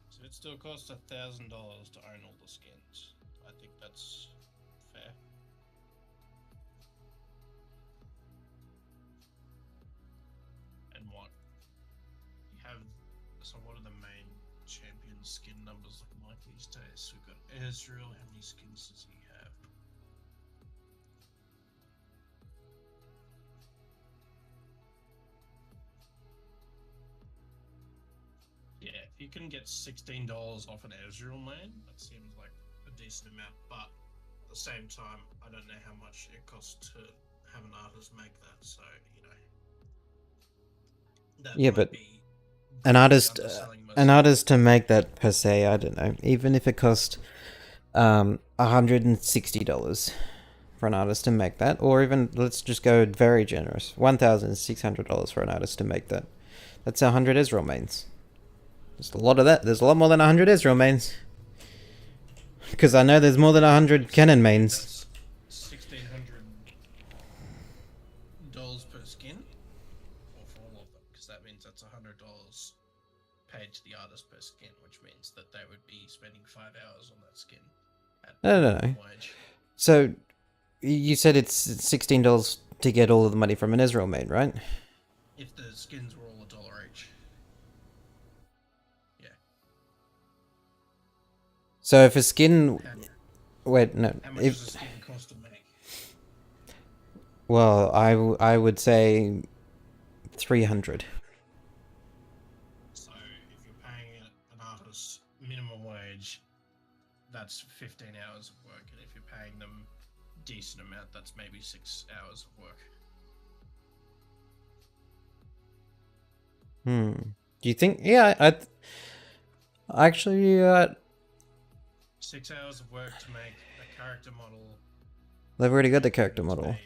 So it still costs $1,000 to own all the skins. I think that's fair. And what you have? So what are the main champion skin numbers looking like these days? We've got Ezreal. How many skins does he have? If you can get $16 off an Ezreal main, that seems like a decent amount. But at the same time, I don't know how much it costs to have an artist make that. So that Yeah, might but be an artist, underselling an myself. artist to make that per se, I don't know. Even if it cost $160 for an artist to make that, or even let's just go very generous, $1,600 for an artist to make that. That's 100 Ezreal mains. There's a lot of that. There's a lot more than 100 Ezreal mains. Because I know there's more than 100 Kennen mains. That's $1,600 per skin, or for all of them, because that means that's $100 paid to the artist per skin, which means that they would be spending 5 hours on that skin. At No. minimum wage. So, you said it's $16 to get all of the money from an Ezreal main, right? If the skins were all $1 each. Yeah. So if a skin... How, Wait, no. how much does a If, skin cost to make? well, I would say 300. So if you're paying an artist minimum wage, that's 15 hours of work, and if you're paying them a decent amount, that's maybe 6 hours of work. Do you think... Yeah, actually, 6 hours of work to make a character model. they've already got the character that's model. made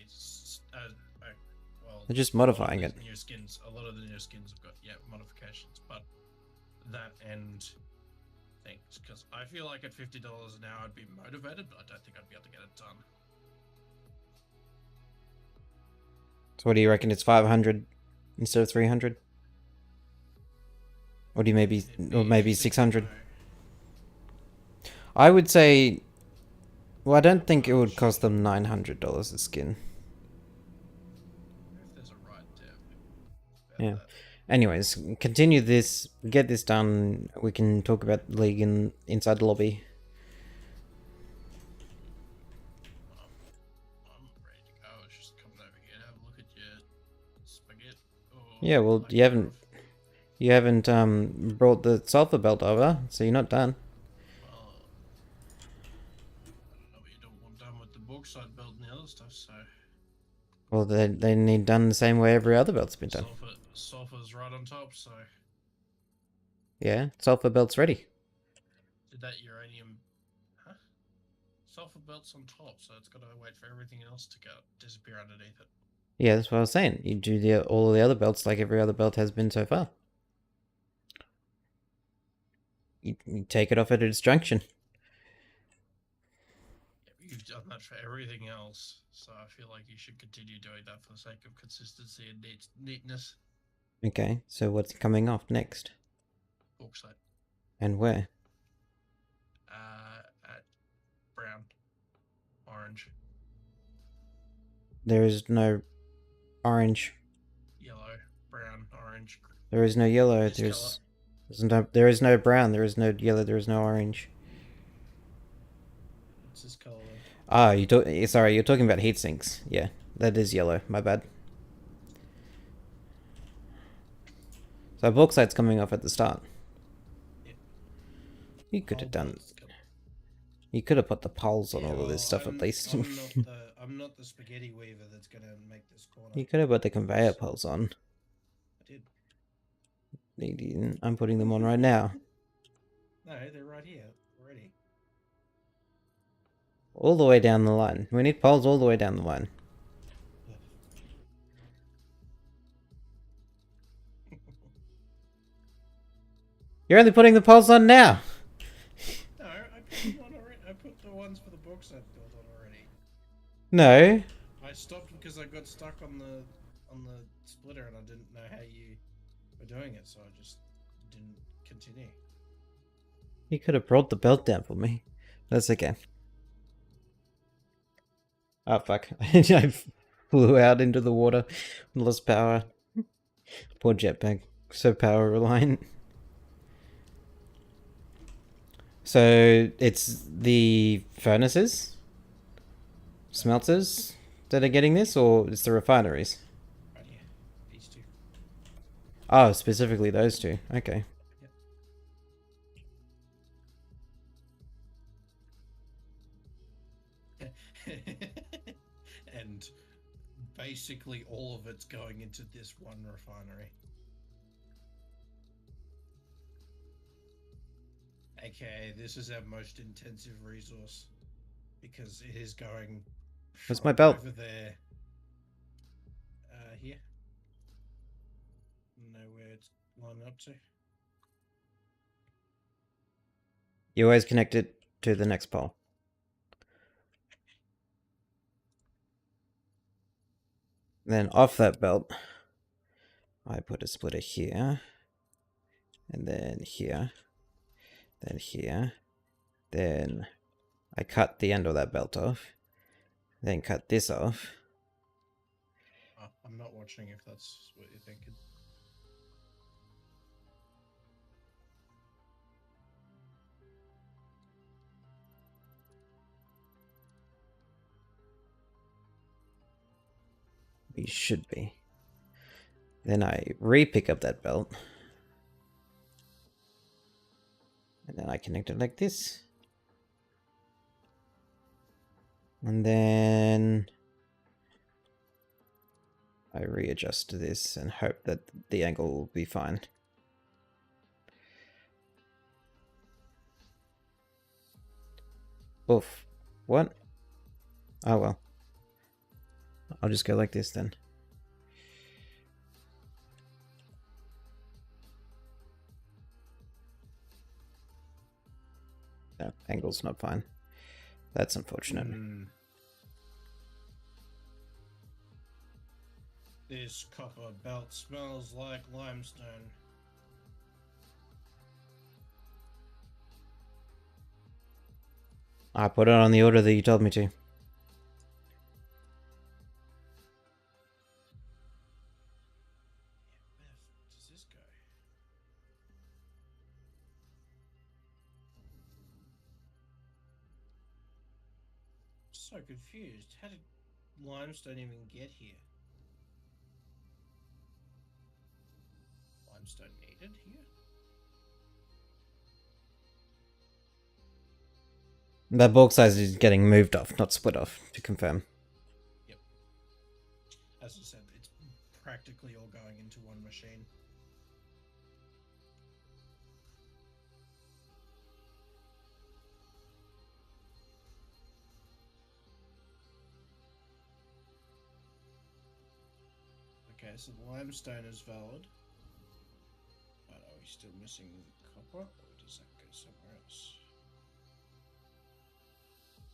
well, They're just a lot of modifying the it. New skins, a lot of the new skins have got modifications, but that end things, because I feel like at $50 an hour I'd be motivated, but I don't think I'd be able to get it done. So what do you reckon? It's 500 instead of 300? Or do you maybe... It'd Or be maybe 6 600? no. I would say... Well, I don't think it would cost them $900 a skin. If there's a right dev. Yeah. Anyways, continue this, get this done. We can talk about the league inside the lobby. I'm ready to go. It's just coming over here to have a look at your spaghetti. Yeah, well, you haven't brought the sulfur belt over, so you're not done. Well, I don't know what you don't want done with the bauxite belt and the other stuff, so. Well, they need done the same way every other belt's been done. Sulfur's right on top, so. Yeah, sulfur belt's ready. Did that uranium. Huh? Sulfur belt's on top, so it's gotta wait for everything else to disappear underneath it. Yeah, that's what I was saying. You do all the other belts like every other belt has been so far. You take it off at its junction. Yeah, but you've done that for everything else, so I feel like you should continue doing that for the sake of consistency and neatness. Okay, so what's coming off next? Bauxite. And where? At brown. Orange. There is no orange. Yellow. Brown. Orange. There is no yellow. This There is no brown. There is no yellow. There is no orange. What's this color? Ah, sorry, you're talking about heat sinks. Yeah, that is yellow. My bad. So bauxite's coming off at the start. Yep. You could have Oh, done. that's good. You could have put the poles on Yeah, all of this stuff at least. I'm not the spaghetti weaver that's gonna make this corner. You could have put the conveyor poles on. I did. You didn't. I'm putting them on right now. No, they're right here already. All the way down the line. We need poles all the way down the line. You're only putting the poles on now. No, I put one already. I put the ones for the bauxite build on already. No. I stopped because I got stuck on the splitter and I didn't know how you were doing it, so I just didn't continue. You could have brought the belt down for me. That's okay. Oh fuck. I flew out into the water. Lost power. Poor jetpack. So power reliant. So it's the furnaces? Smelters that are getting this, or it's the refineries? Right here. These two. Oh, specifically those two. Okay. Yep. basically all of it's going into this one refinery. AKA, this is our most intensive resource because it is going. Where's my belt? Over there. Here. Know where it's lining up to. You always connect it to the next pole. Then off that belt, I put a splitter here, and then here, then here, then I cut the end of that belt off, then cut this off. I'm not watching if that's what you're thinking. You should be. Then I re-pick up that belt. And then I connect it like this. And then I readjust to this and hope that the angle will be fine. Oof. What? Oh well. I'll just go like this then. No, angle's not fine. That's unfortunate. This copper belt smells like limestone. I put it on the order that you told me to. Does this go? So confused. How did limestone even get here? Limestone needed here? That bulk size is getting moved off, not split off, to confirm. Yep. As I said, it's practically all going into one machine. Okay, so the limestone is valid. But are we still missing copper, or does that go somewhere else?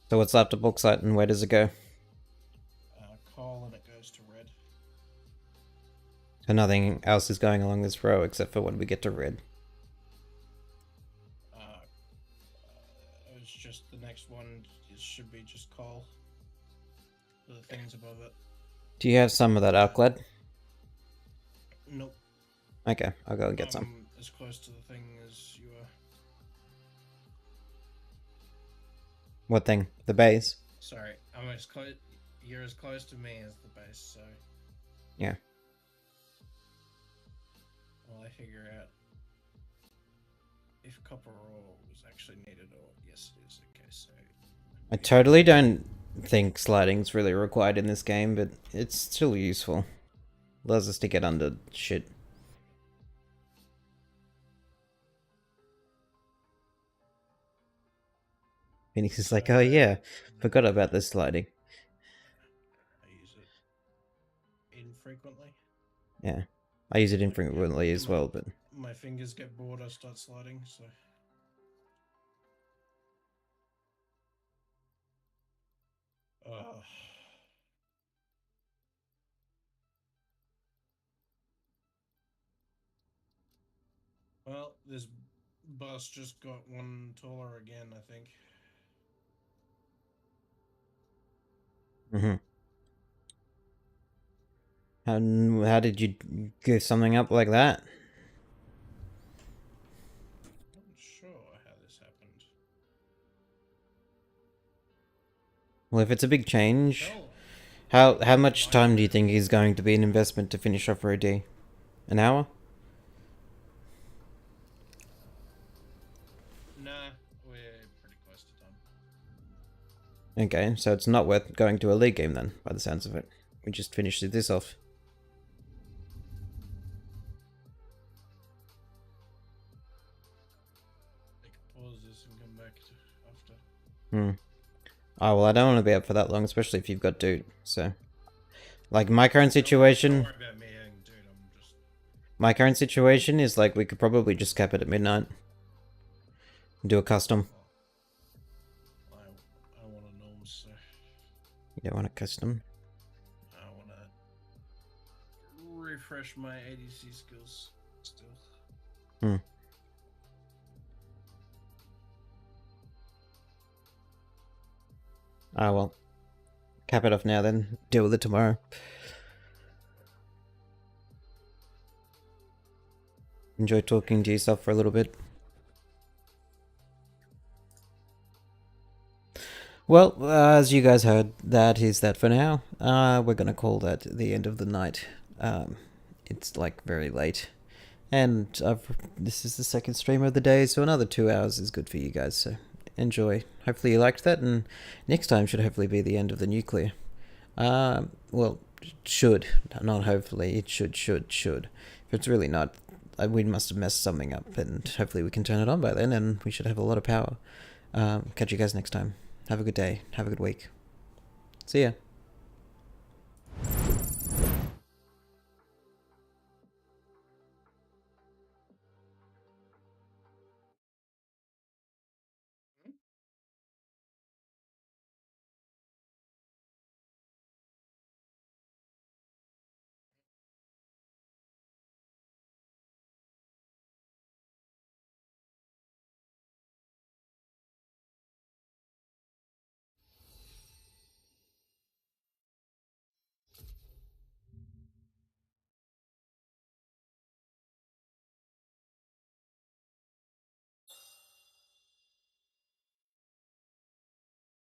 So what's left of bauxite and where does it go? Coal, and it goes to red. So nothing else is going along this row except for when we get to red. It's just the next one. It should be just coal. The things above it. Do you have some of that alkyd? Nope. Okay, I'll go and get some. As close to the thing as you are. What thing? The base? Sorry, I'm as close. You're as close to me as the base, so. Yeah. Well, I figure out if copper ore was actually needed, or yes, it is. Okay, so. I totally don't think sliding's really required in this game, but it's still useful. Allows us to get under shit. Phoenix is like, oh yeah, forgot about the sliding. I use it infrequently. Yeah, I use it infrequently as well, but... My fingers get bored, I start sliding, so... Well, this bus just got one taller again, I think. How did you give something up like that? I'm not sure how this happened. Well, if it's a big change, how much time do you think is going to be an investment to finish off row D? An hour? Nah, we're pretty close to done. Okay, so it's not worth going to a league game then, by the sounds of it. we just finish this off. I can pause this and come back to after. Oh, well, I don't want to be up for that long, especially if you've got Dude, so... Like, my current situation... Don't worry about me having Dude, I'm just... My current situation is, like, we could probably just cap it at midnight. Do a custom. I want a norm, so... You don't want a custom? I want to refresh my ADC skills still. Ah, well. Cap it off now then. Deal with it tomorrow. Enjoy talking to yourself for a little bit. Well, as you guys heard, that is that for now. We're gonna call that the end of the night. It's like very late. And this is the second stream of the day, so another 2 hours is good for you guys, so enjoy. Hopefully you liked that, and next time should hopefully be the end of the nuclear. Well, should. Not hopefully, it should. If it's really not, we must have messed something up, and hopefully we can turn it on by then, and we should have a lot of power. Catch you guys next time. Have a good day. Have a good week. See ya.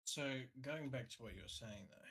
So, going back to what you were saying, though,